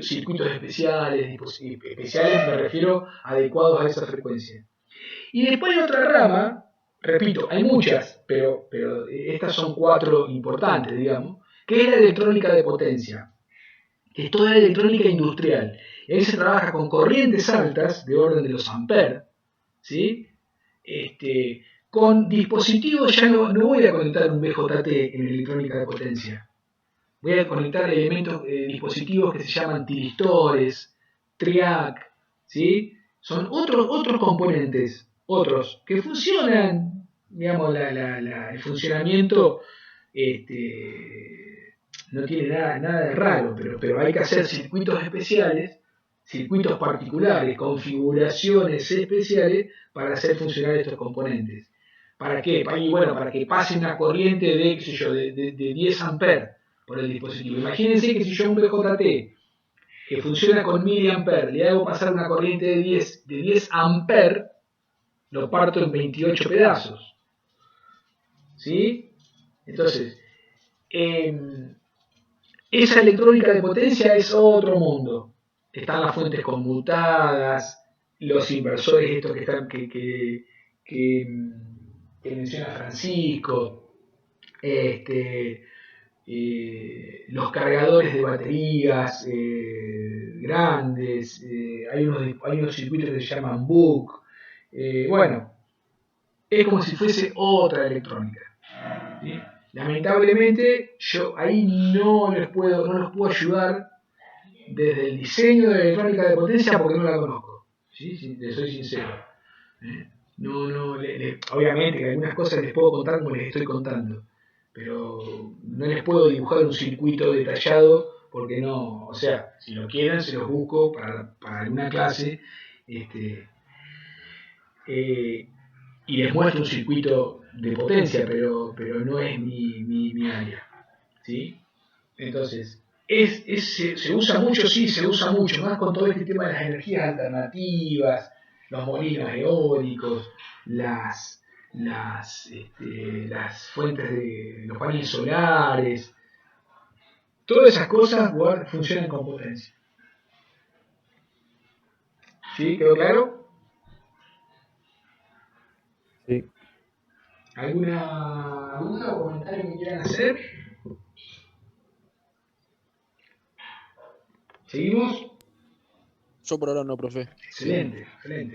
circuitos especiales, me refiero adecuados a esa frecuencia. Y después hay otra rama, repito, hay muchas, pero estas son 4 importantes, digamos, que es la electrónica de potencia, que es toda la electrónica industrial. Y ahí se trabaja con corrientes altas, de orden de los amperes, ¿sí? Con dispositivos, ya no voy a conectar un BJT en electrónica de potencia. Voy a conectar elementos, dispositivos que se llaman tiristores, triac, ¿sí? Son otros componentes, otros que funcionan, digamos, el funcionamiento no tiene nada de raro, pero hay que hacer circuitos especiales, circuitos particulares, configuraciones especiales para hacer funcionar estos componentes. ¿Para qué? Bueno, para que pase una corriente de 10 amperes por el dispositivo. Imagínense que si yo a un BJT que funciona con miliamperes le hago pasar una corriente de 10 amperes, lo parto en 28 pedazos. ¿Sí? Entonces, esa electrónica de potencia es otro mundo. Están las fuentes conmutadas, los inversores estos que están que menciona Francisco, los cargadores de baterías grandes, hay unos circuitos que se llaman BUC. Bueno, es como si fuese otra electrónica, ¿sí? Lamentablemente yo ahí no los puedo ayudar desde el diseño de la electrónica de potencia porque no la conozco, ¿sí? Si les soy sincero. Obviamente que algunas cosas les puedo contar como les estoy contando, pero no les puedo dibujar un circuito detallado porque no, o sea, si lo quieren se los busco para alguna clase y les muestro un circuito de potencia, pero no es mi área, ¿sí? Entonces, se usa mucho, sí, se usa mucho, más con todo este tema de las energías alternativas, los molinos eólicos, las fuentes de los paneles solares, todas esas cosas funcionan con potencia. ¿Sí? ¿Quedó claro? Sí. ¿Alguna duda o comentario que quieran hacer? ¿Seguimos? Yo por ahora no, profe. Excelente.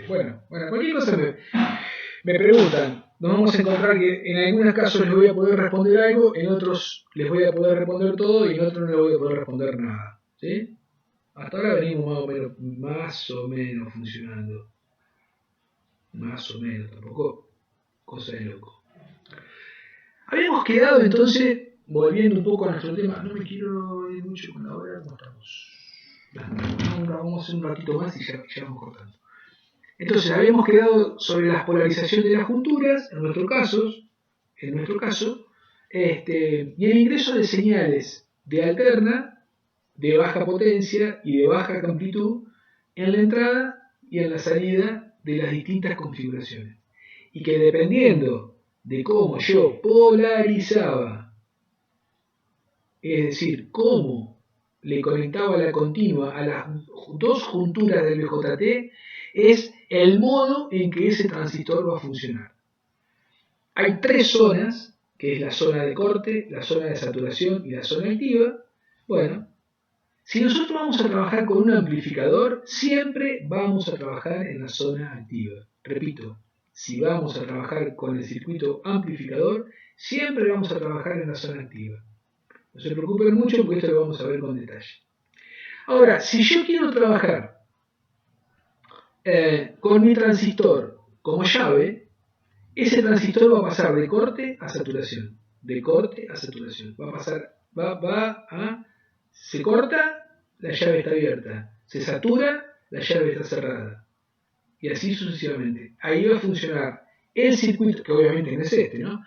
Bueno, cualquier cosa me preguntan. Nos vamos a encontrar que en algunos casos les voy a poder responder algo, en otros les voy a poder responder todo y en otros no les voy a poder responder nada. ¿Sí? Hasta ahora venimos más o menos funcionando. Más o menos, tampoco cosa de loco. Habíamos quedado entonces, volviendo un poco a nuestro tema, no me quiero ir mucho con la hora, ¿cómo estamos? Vamos a hacer un ratito más y ya vamos cortando. Entonces, habíamos quedado sobre la polarización de las junturas, en nuestro caso, y el ingreso de señales de alterna, de baja potencia y de baja amplitud en la entrada y en la salida de las distintas configuraciones. Y que dependiendo de cómo yo polarizaba, es decir, cómo le conectaba la continua a las dos junturas del BJT, es el modo en que ese transistor va a funcionar. Hay tres zonas, que es la zona de corte, la zona de saturación y la zona activa. Bueno, si nosotros vamos a trabajar con un amplificador, siempre vamos a trabajar en la zona activa. Repito, si vamos a trabajar con el circuito amplificador, siempre vamos a trabajar en la zona activa. No se preocupen mucho porque esto lo vamos a ver con detalle. Ahora, si yo quiero trabajar con mi transistor como llave, ese transistor va a pasar de corte a saturación. De corte a saturación. Va a pasar, se corta, la llave está abierta. Se satura, la llave está cerrada. Y así sucesivamente. Ahí va a funcionar el circuito, que obviamente no es este, ¿no?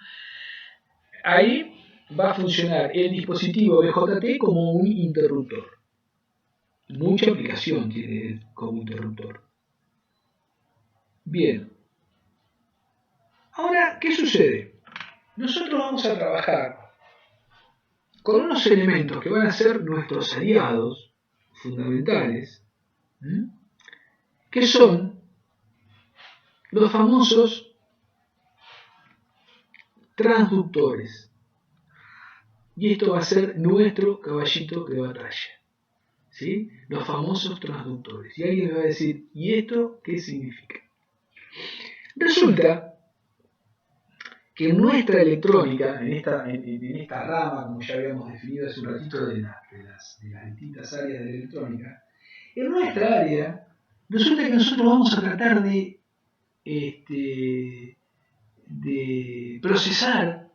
Ahí va a funcionar el dispositivo BJT como un interruptor. Mucha aplicación tiene como interruptor. Bien. Ahora, ¿qué sucede? Nosotros vamos a trabajar con unos elementos que van a ser nuestros aliados fundamentales, que son los famosos transductores. Y esto va a ser nuestro caballito de batalla, ¿sí? Los famosos transductores. Y alguien me va a decir, ¿y esto qué significa? Resulta que en nuestra electrónica, en esta rama, como ya habíamos definido hace un ratito de las distintas áreas de la electrónica, en nuestra área, resulta que nosotros vamos a tratar de procesar,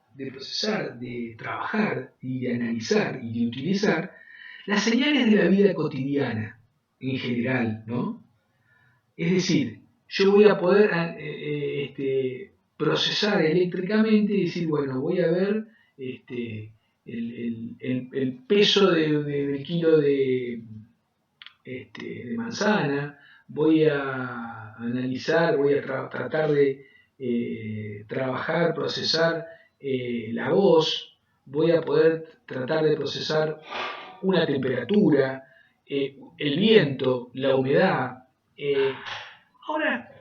de trabajar y de analizar y de utilizar las señales de la vida cotidiana en general, ¿no? Es decir, yo voy a poder procesar eléctricamente y decir, bueno, voy a ver peso del kilo de manzana, voy a analizar, voy a tratar de trabajar, procesar la voz, voy a poder tratar de procesar una temperatura, el viento, la humedad. Ahora,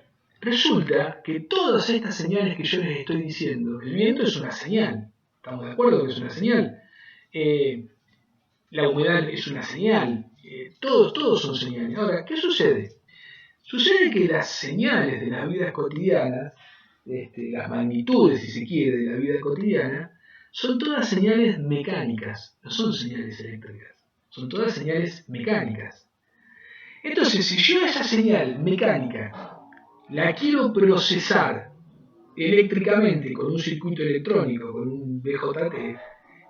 resulta que todas estas señales que yo les estoy diciendo, el viento es una señal, ¿estamos de acuerdo que es una señal? La humedad es una señal, todos son señales. Ahora, ¿qué sucede? Sucede que las señales de las vidas cotidianas, las magnitudes, si se quiere, de la vida cotidiana, son todas señales mecánicas, no son señales eléctricas, son todas señales mecánicas. Entonces, si yo esa señal mecánica la quiero procesar eléctricamente con un circuito electrónico, con un BJT,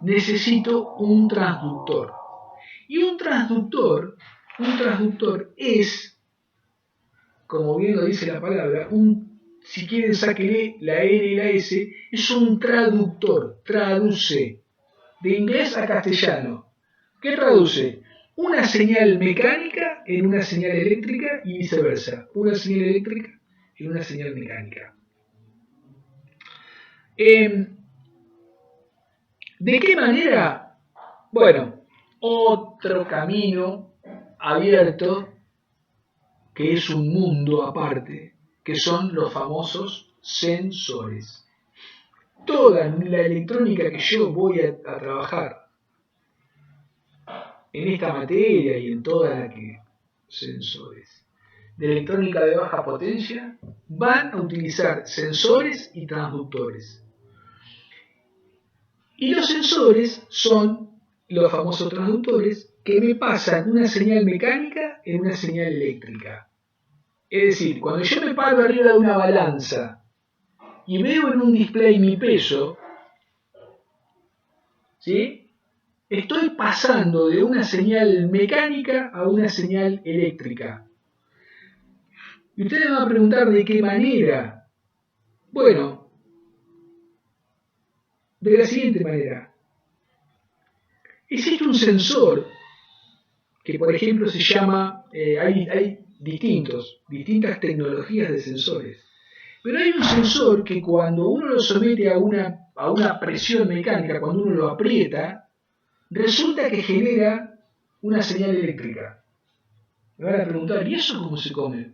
necesito un transductor. Y un transductor es, como bien lo dice la palabra, si quieren sáquenle la N y la S, es un traductor, traduce de inglés a castellano. ¿Qué traduce? Una señal mecánica en una señal eléctrica y viceversa. Una señal eléctrica en una señal mecánica. ¿De qué manera? Bueno, otro camino abierto, que es un mundo aparte, que son los famosos sensores. Toda la electrónica que yo voy a trabajar en esta materia y en toda la que sensores de electrónica de baja potencia van a utilizar sensores y transductores. Y los sensores son los famosos transductores que me pasan una señal mecánica en una señal eléctrica. Es decir, cuando yo me paro arriba de una balanza y veo en un display mi peso, ¿sí? Estoy pasando de una señal mecánica a una señal eléctrica. Y ustedes me van a preguntar de qué manera. Bueno, de la siguiente manera. Existe un sensor que, por ejemplo, se llama, hay distintas tecnologías de sensores. Pero hay un sensor que cuando uno lo somete a una presión mecánica, cuando uno lo aprieta, resulta que genera una señal eléctrica. Me van a preguntar, ¿y eso cómo se come?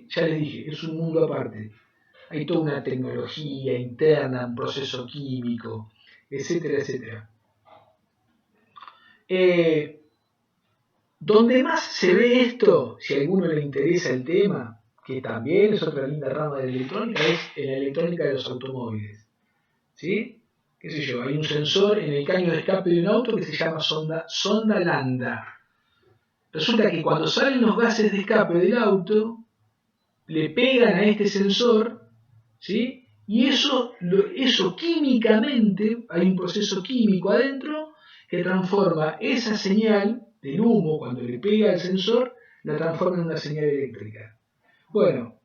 Ya les dije, es un mundo aparte. Hay toda una tecnología interna, un proceso químico, etcétera, etcétera. Donde más se ve esto, si a alguno le interesa el tema, que también es otra linda rama de la electrónica, es en la electrónica de los automóviles. ¿Sí? ¿Qué sé yo? Hay un sensor en el caño de escape de un auto que se llama sonda lambda. Resulta que cuando salen los gases de escape del auto, le pegan a este sensor, ¿sí? Y eso químicamente, hay un proceso químico adentro que transforma esa señal del humo, cuando le pega al sensor, la transforma en una señal eléctrica. Bueno,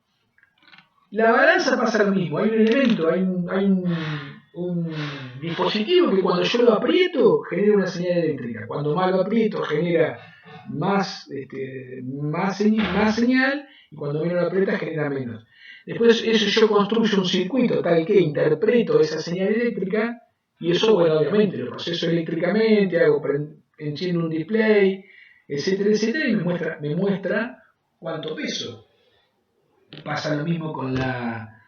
la balanza pasa lo mismo, hay un elemento, hay un dispositivo que cuando yo lo aprieto genera una señal eléctrica, cuando más lo aprieto genera más señal, y cuando menos lo aprieta genera menos. Después eso yo construyo un circuito tal que interpreto esa señal eléctrica, y eso, bueno, obviamente lo proceso eléctricamente, enciendo un display, etcétera, etcétera, y me muestra cuánto peso. Pasa lo mismo con la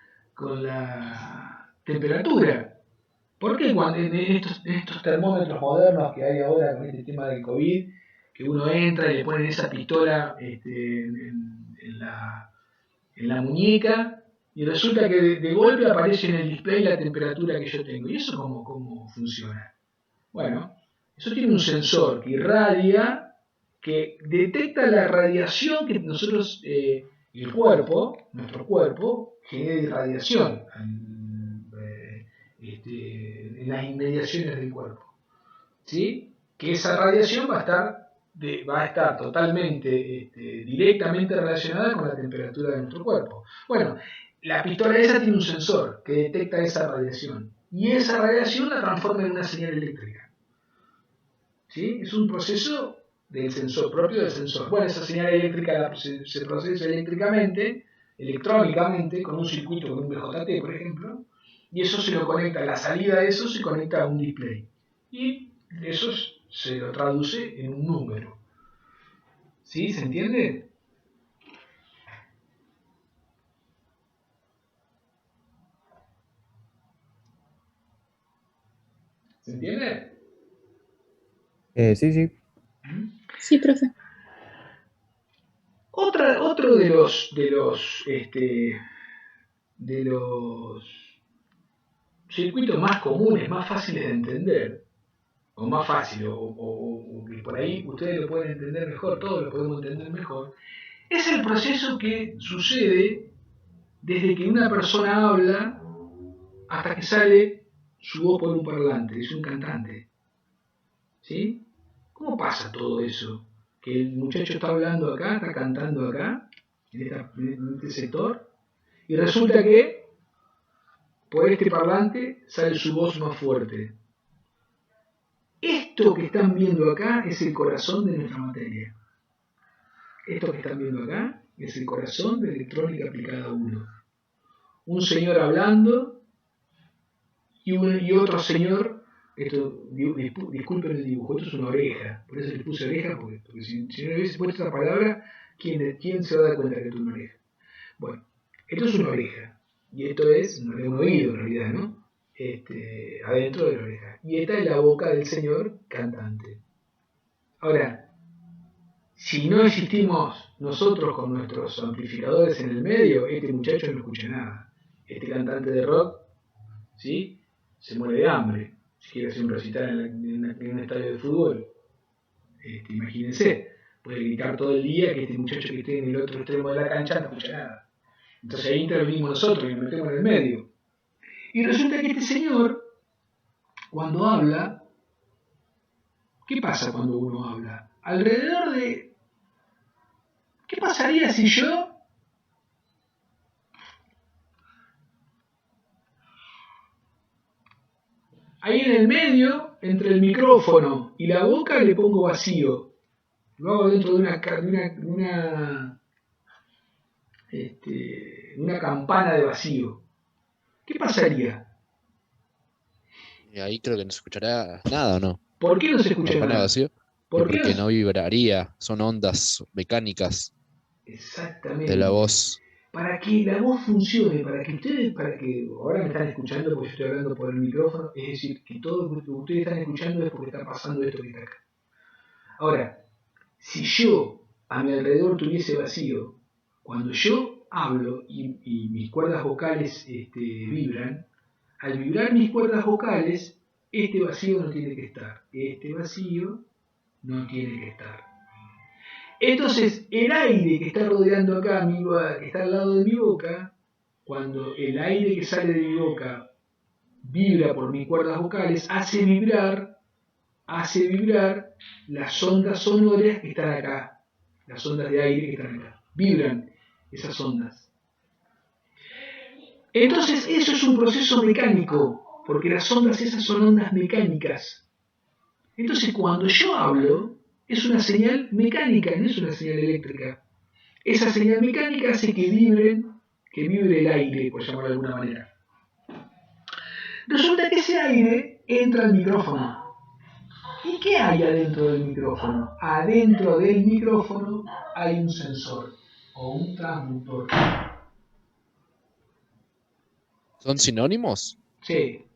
temperatura. ¿Por qué cuando en estos termómetros modernos que hay ahora con este tema del COVID, que uno entra y le ponen esa pistola en la muñeca y resulta que de golpe aparece en el display la temperatura que yo tengo? ¿Y eso cómo funciona? Bueno, eso tiene un sensor que irradia, que detecta la radiación que nosotros, nuestro cuerpo, genera irradiación en las inmediaciones del cuerpo. ¿Sí? Que esa radiación va a estar totalmente, directamente relacionada con la temperatura de nuestro cuerpo. Bueno, la pistola esa tiene un sensor que detecta esa radiación y esa radiación la transforma en una señal eléctrica. ¿sí? Es un proceso del sensor, propio del sensor. Bueno, esa señal eléctrica se procesa eléctricamente, electrónicamente, con un circuito, con un BJT, por ejemplo, y eso se lo conecta, la salida de eso se conecta a un display. Y eso se lo traduce en un número. ¿Sí? ¿Se entiende? ¿Se entiende? Sí, sí. Sí, profe. Otro de los circuitos más comunes, más fáciles de entender, o más fácil, o que por ahí ustedes lo pueden entender mejor, todos lo podemos entender mejor, es el proceso que sucede desde que una persona habla hasta que sale su voz por un parlante, es un cantante. ¿Sí? ¿Cómo pasa todo eso? Que el muchacho está hablando acá, está cantando acá, en este sector, y resulta que por este parlante sale su voz más fuerte. Esto que están viendo acá es el corazón de nuestra materia. Esto que están viendo acá es el corazón de electrónica aplicada 1. Un señor hablando y otro señor, disculpen el dibujo, esto es una oreja, por eso le puse oreja, porque si no hubiese puesto esta palabra, ¿quién se va a dar cuenta que esto es una oreja? Bueno, esto es una oreja, y esto es un oído en realidad, ¿no? Adentro de la oreja. Y esta es la boca del señor cantante. Ahora, si no existimos nosotros con nuestros amplificadores en el medio, este muchacho no escucha nada. Este cantante de rock, ¿sí? Se muere de hambre si quiere hacer un recital en un estadio de fútbol. Imagínense, puede gritar todo el día que este muchacho que esté en el otro extremo de la cancha no escucha nada. Entonces ahí intervenimos nosotros y nos metemos en el medio. Y resulta que este señor, cuando habla, ¿qué pasa cuando uno habla? Alrededor de... ¿Qué pasaría si yo... Ahí en el medio, entre el micrófono y la boca, le pongo vacío. Lo hago dentro de una campana de vacío. ¿Qué pasaría? Y ahí creo que no se escuchará nada, ¿o no? ¿Por qué no se escucha Campana nada? vacío. Porque no vibraría, son ondas mecánicas Exactamente. de la voz. Para que la voz funcione, para que ahora me están escuchando porque yo estoy hablando por el micrófono, es decir, que todo lo que ustedes están escuchando es porque está pasando esto que está acá. Ahora, si yo a mi alrededor tuviese vacío, cuando yo hablo y mis cuerdas vocales vibran, al vibrar mis cuerdas vocales, este vacío no tiene que estar. Este vacío no tiene que estar. Entonces, el aire que está rodeando acá, que está al lado de mi boca, cuando el aire que sale de mi boca vibra por mis cuerdas vocales, hace vibrar las ondas sonoras que están acá, las ondas de aire que están acá. Vibran esas ondas. Entonces, eso es un proceso mecánico, porque las ondas esas son ondas mecánicas. Entonces, cuando yo hablo, es una señal mecánica, no es una señal eléctrica. Esa señal mecánica hace que vibre el aire, por llamarlo de alguna manera. Resulta que ese aire entra al micrófono. ¿Y qué hay adentro del micrófono? Adentro del micrófono hay un sensor o un transductor. ¿Son sinónimos? Sí.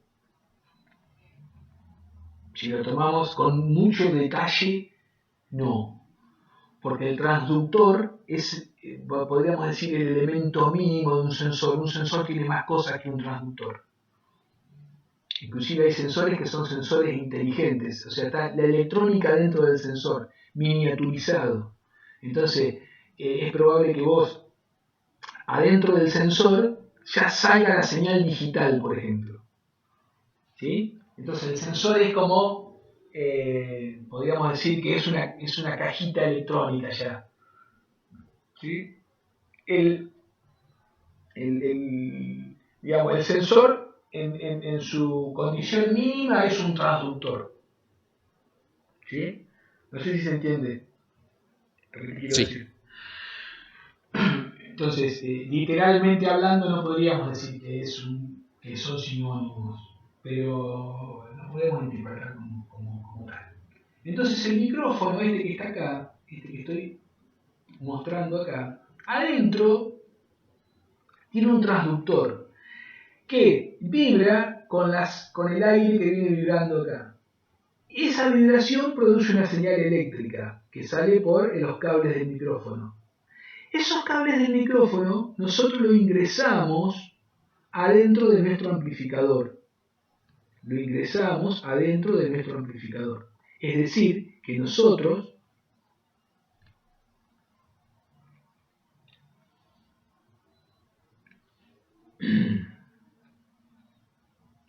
Si lo tomamos con mucho detalle, no. Porque el transductor es, podríamos decir, el elemento mínimo de un sensor. Un sensor tiene más cosas que un transductor. Inclusive hay sensores que son sensores inteligentes. O sea, está la electrónica dentro del sensor, miniaturizado. Entonces, es probable que vos, adentro del sensor, ya salga la señal digital, por ejemplo. ¿Sí? Entonces, el sensor es como... podríamos decir que es una cajita electrónica ya. ¿Sí? El sensor en su condición mínima es un transductor. ¿Sí? No sé si se entiende lo que quiero Sí. decir. Entonces, literalmente hablando, no podríamos decir que son sinónimos, pero lo podemos interpretar como tal. Entonces, el micrófono este que está acá, este que estoy mostrando acá, adentro tiene un transductor que vibra con el aire que viene vibrando acá. Esa vibración produce una señal eléctrica que sale por los cables del micrófono. Esos cables del micrófono nosotros lo ingresamos adentro de nuestro amplificador. Lo ingresamos adentro de nuestro amplificador. Es decir, que nosotros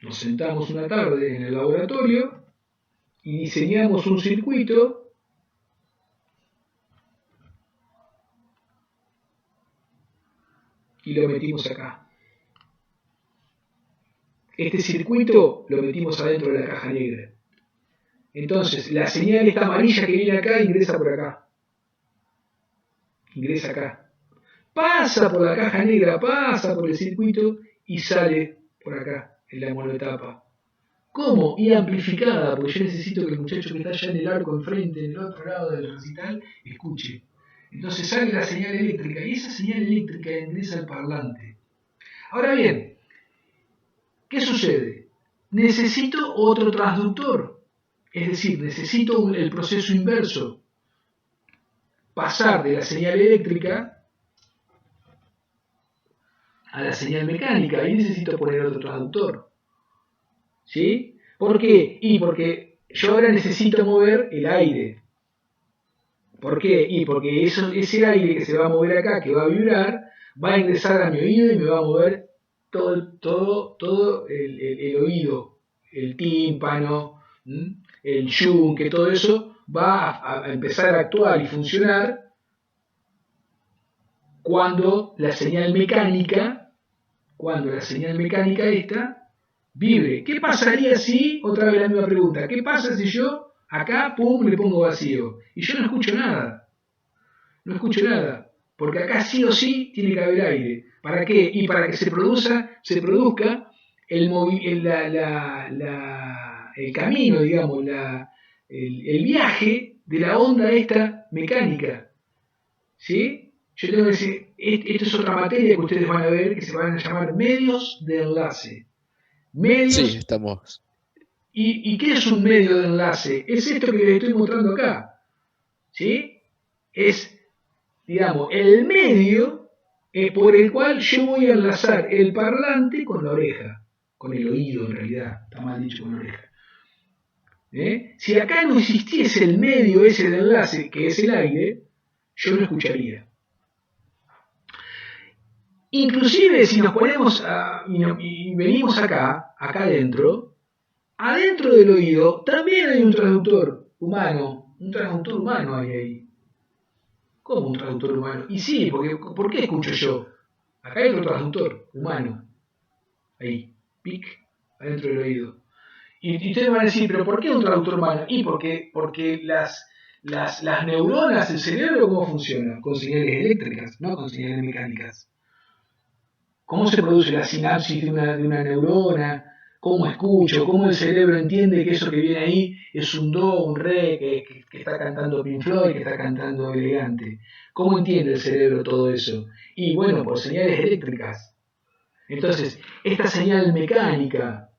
nos sentamos una tarde en el laboratorio y diseñamos un circuito y lo metimos acá. Este circuito lo metimos adentro de la caja negra. Entonces, la señal esta amarilla que viene acá ingresa por acá. Ingresa acá. Pasa por la caja negra, pasa por el circuito y sale por acá, en la monotapa. ¿Cómo? Y amplificada, porque yo necesito que el muchacho que está allá en el arco enfrente, en el otro lado del recital, escuche. Entonces sale la señal eléctrica y esa señal eléctrica ingresa al parlante. Ahora bien, ¿qué sucede? Necesito otro transductor, es decir, necesito el proceso inverso. Pasar de la señal eléctrica a la señal mecánica, ahí necesito poner otro transductor. ¿Sí? ¿Por qué? Y porque yo ahora necesito mover el aire. ¿Por qué? Y porque ese aire que se va a mover acá, que va a vibrar, va a ingresar a mi oído y me va a mover todo el oído, el tímpano, el yunque, todo eso va a empezar a actuar y funcionar cuando la señal mecánica esta vibre. ¿Qué pasaría si, otra vez la misma pregunta, qué pasa si yo acá, pum, le pongo vacío? Y yo no escucho nada. No escucho nada. Porque acá sí o sí tiene que haber aire. ¿Para qué? Y para que se produzca el camino, digamos, el viaje de la onda esta mecánica. ¿Sí? Yo tengo que decir, esto es otra materia que ustedes van a ver, que se van a llamar medios de enlace. Medios. Sí, estamos. ¿Y qué es un medio de enlace? Es esto que les estoy mostrando acá. ¿Sí? Es, digamos, el medio por el cual yo voy a enlazar el parlante con la oreja. Con el oído, en realidad. Está mal dicho con la oreja. Si acá no existiese el medio ese de enlace, que es el aire, yo no escucharía. Inclusive si nos ponemos y venimos acá adentro del oído también hay un transductor humano hay ahí. ¿Cómo un transductor humano? Y sí, porque ¿por qué escucho yo? Acá hay otro transductor humano, ahí, pic, adentro del oído. Y ustedes van a decir, ¿pero por qué un transductor humano? Y porque las neuronas, el cerebro, ¿cómo funciona? Con señales eléctricas, no con señales mecánicas. ¿Cómo se produce la sinapsis de una neurona? ¿Cómo escucho? ¿Cómo el cerebro entiende que eso que viene ahí es un do, un re, que está cantando Pink Floyd, que está cantando Elegante? ¿Cómo entiende el cerebro todo eso? Y bueno, por señales eléctricas. Entonces, esta señal mecánica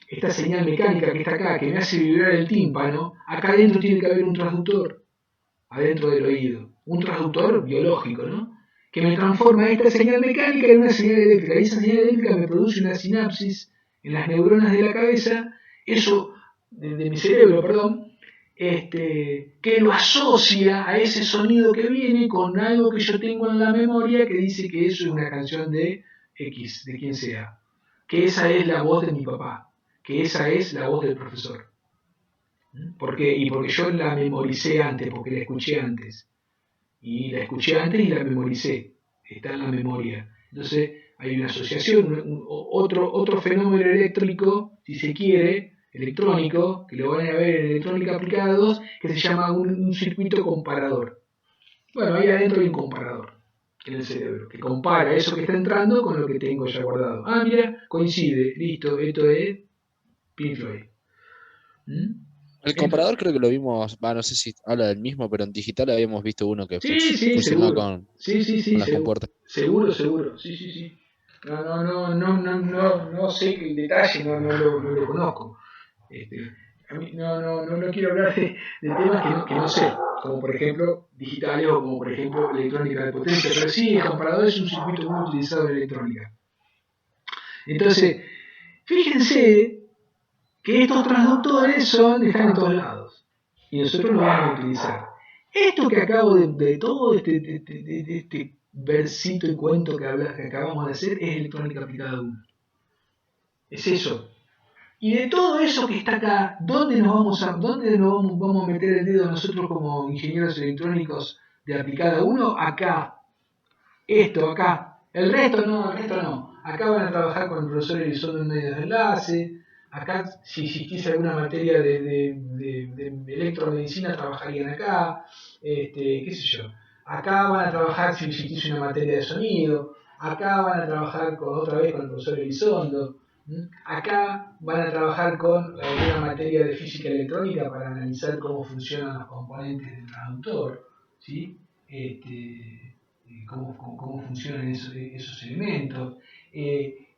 que está acá, que me hace vibrar el tímpano, acá adentro tiene que haber un transductor, adentro del oído. Un transductor biológico, ¿no? Que me transforma esta señal mecánica en una señal eléctrica. Y esa señal eléctrica me produce una sinapsis en las neuronas de la cabeza, eso, de mi cerebro, perdón, que lo asocia a ese sonido que viene con algo que yo tengo en la memoria que dice que eso es una canción de X, de quien sea. Que esa es la voz de mi papá, que esa es la voz del profesor. ¿Por qué? Y porque yo la memoricé antes, porque la escuché antes. Y la escuché antes y la memoricé, está en la memoria. Entonces hay una asociación, otro fenómeno eléctrico, si se quiere, electrónico, que lo van a ver en electrónica aplicada 2, que se llama un circuito comparador. Bueno, ahí adentro hay un comparador en el cerebro, que compara eso que está entrando con lo que tengo ya guardado. Ah, mira, coincide, listo, esto es Pink Floyd. El comparador creo que lo vimos, no sé si habla del mismo, pero en digital habíamos visto uno que Sí, funcionó seguro. con las Seguro. compuertas. Seguro. Sí. No sé el detalle, no lo conozco. A mí no quiero hablar de temas que no sé, como por ejemplo digitales o como por ejemplo electrónica de potencia, pero sí, el comparador es un circuito muy utilizado en electrónica. Entonces, fíjense que estos transductores están en todos lados y nosotros los vamos a utilizar. Esto que acabo de todo este versito y cuento que acabamos de hacer es electrónica aplicada 1. Es eso. Y de todo eso que está acá, ¿dónde nos vamos a meter el dedo nosotros como ingenieros electrónicos de aplicada 1? Acá. Esto, acá. El resto no. Acá van a trabajar con el profesor Elizondo en medios de enlace. Acá, si existiese alguna materia de electromedicina, trabajarían acá. Qué sé yo. Acá van a trabajar si existiese una materia de sonido. Acá van a trabajar otra vez con el profesor Elizondo. Acá van a trabajar con alguna materia de física electrónica para analizar cómo funcionan los componentes del transductor, ¿sí? Cómo funcionan esos elementos.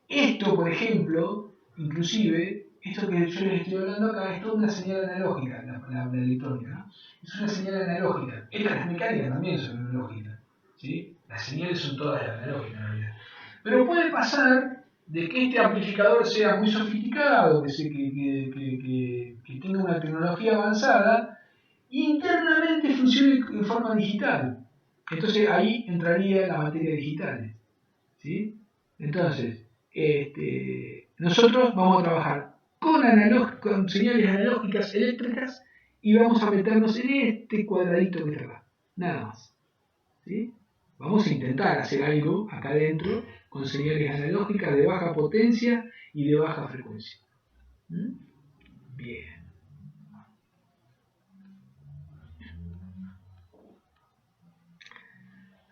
Esto, por ejemplo, inclusive, esto que yo les estoy hablando acá es toda una señal analógica, la electrónica, ¿no? Es una señal analógica. Las mecánicas también son analógicas, ¿sí? Las señales son todas analógicas en realidad. Pero puede pasar de que este amplificador sea muy sofisticado, que tenga una tecnología avanzada, internamente funcione en forma digital. Entonces ahí entraría la materia digital, ¿sí? Entonces, nosotros vamos a trabajar con señales analógicas eléctricas y vamos a meternos en este cuadradito que está acá, nada más, ¿sí? Vamos a intentar hacer algo acá adentro con señales analógicas de baja potencia y de baja frecuencia. Bien.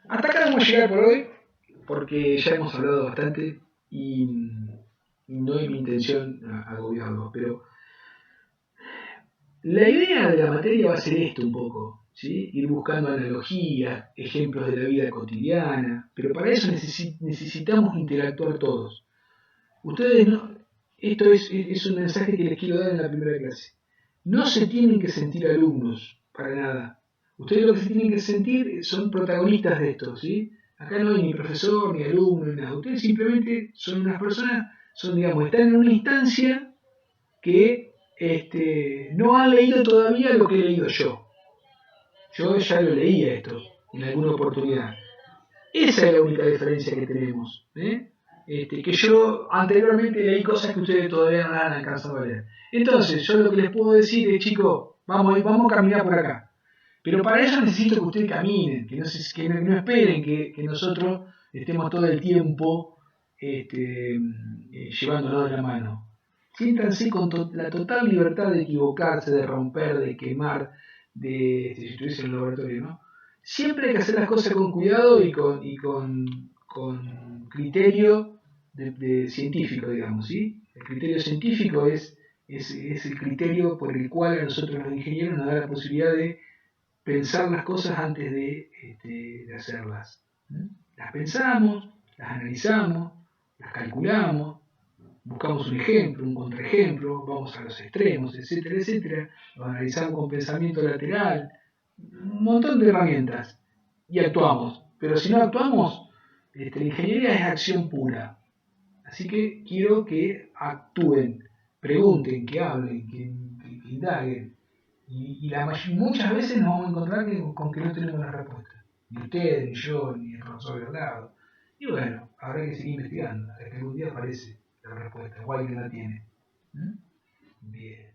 Hasta acá vamos a llegar por hoy, porque ya hemos hablado bastante y no es mi intención agobiarlos, pero la idea de la materia va a ser esto un poco, ¿sí? Ir buscando analogías, ejemplos de la vida cotidiana, pero para eso necesitamos interactuar todos. Ustedes no, esto es un mensaje que les quiero dar en la primera clase. No se tienen que sentir alumnos, para nada. Ustedes lo que se tienen que sentir son protagonistas de esto, ¿sí? Acá no hay ni profesor, ni alumno, ni nada. Ustedes simplemente son unas personas, digamos, están en una instancia que no han leído todavía lo que he leído yo. Yo ya lo leía esto en alguna oportunidad. Esa es la única diferencia que tenemos, que yo anteriormente leí cosas que ustedes todavía no han alcanzado a leer. Entonces, yo lo que les puedo decir es, chicos, vamos a caminar por acá. Pero para eso necesito que ustedes caminen, que no esperen que nosotros estemos todo el tiempo llevándonos de la mano. Siéntanse con la total libertad de equivocarse, de romper, de quemar, si estuviese en el laboratorio, ¿no? Siempre hay que hacer las cosas con cuidado y con criterio de científico, digamos, ¿sí? El criterio científico es el criterio por el cual a nosotros los ingenieros nos da la posibilidad de pensar las cosas antes de hacerlas. Las pensamos, las analizamos, las calculamos, buscamos un ejemplo, un contraejemplo, vamos a los extremos, etcétera, etcétera, lo analizamos con pensamiento lateral, un montón de herramientas y actuamos. Pero si no actuamos, la ingeniería es acción pura. Así que quiero que actúen, pregunten, que hablen, que indaguen. Y muchas veces nos vamos a encontrar con que no tenemos la respuesta. Ni ustedes, ni yo, ni el profesor de al lado. Y bueno, habrá que seguir investigando hasta que algún día aparece la respuesta, o alguien la tiene. Bien.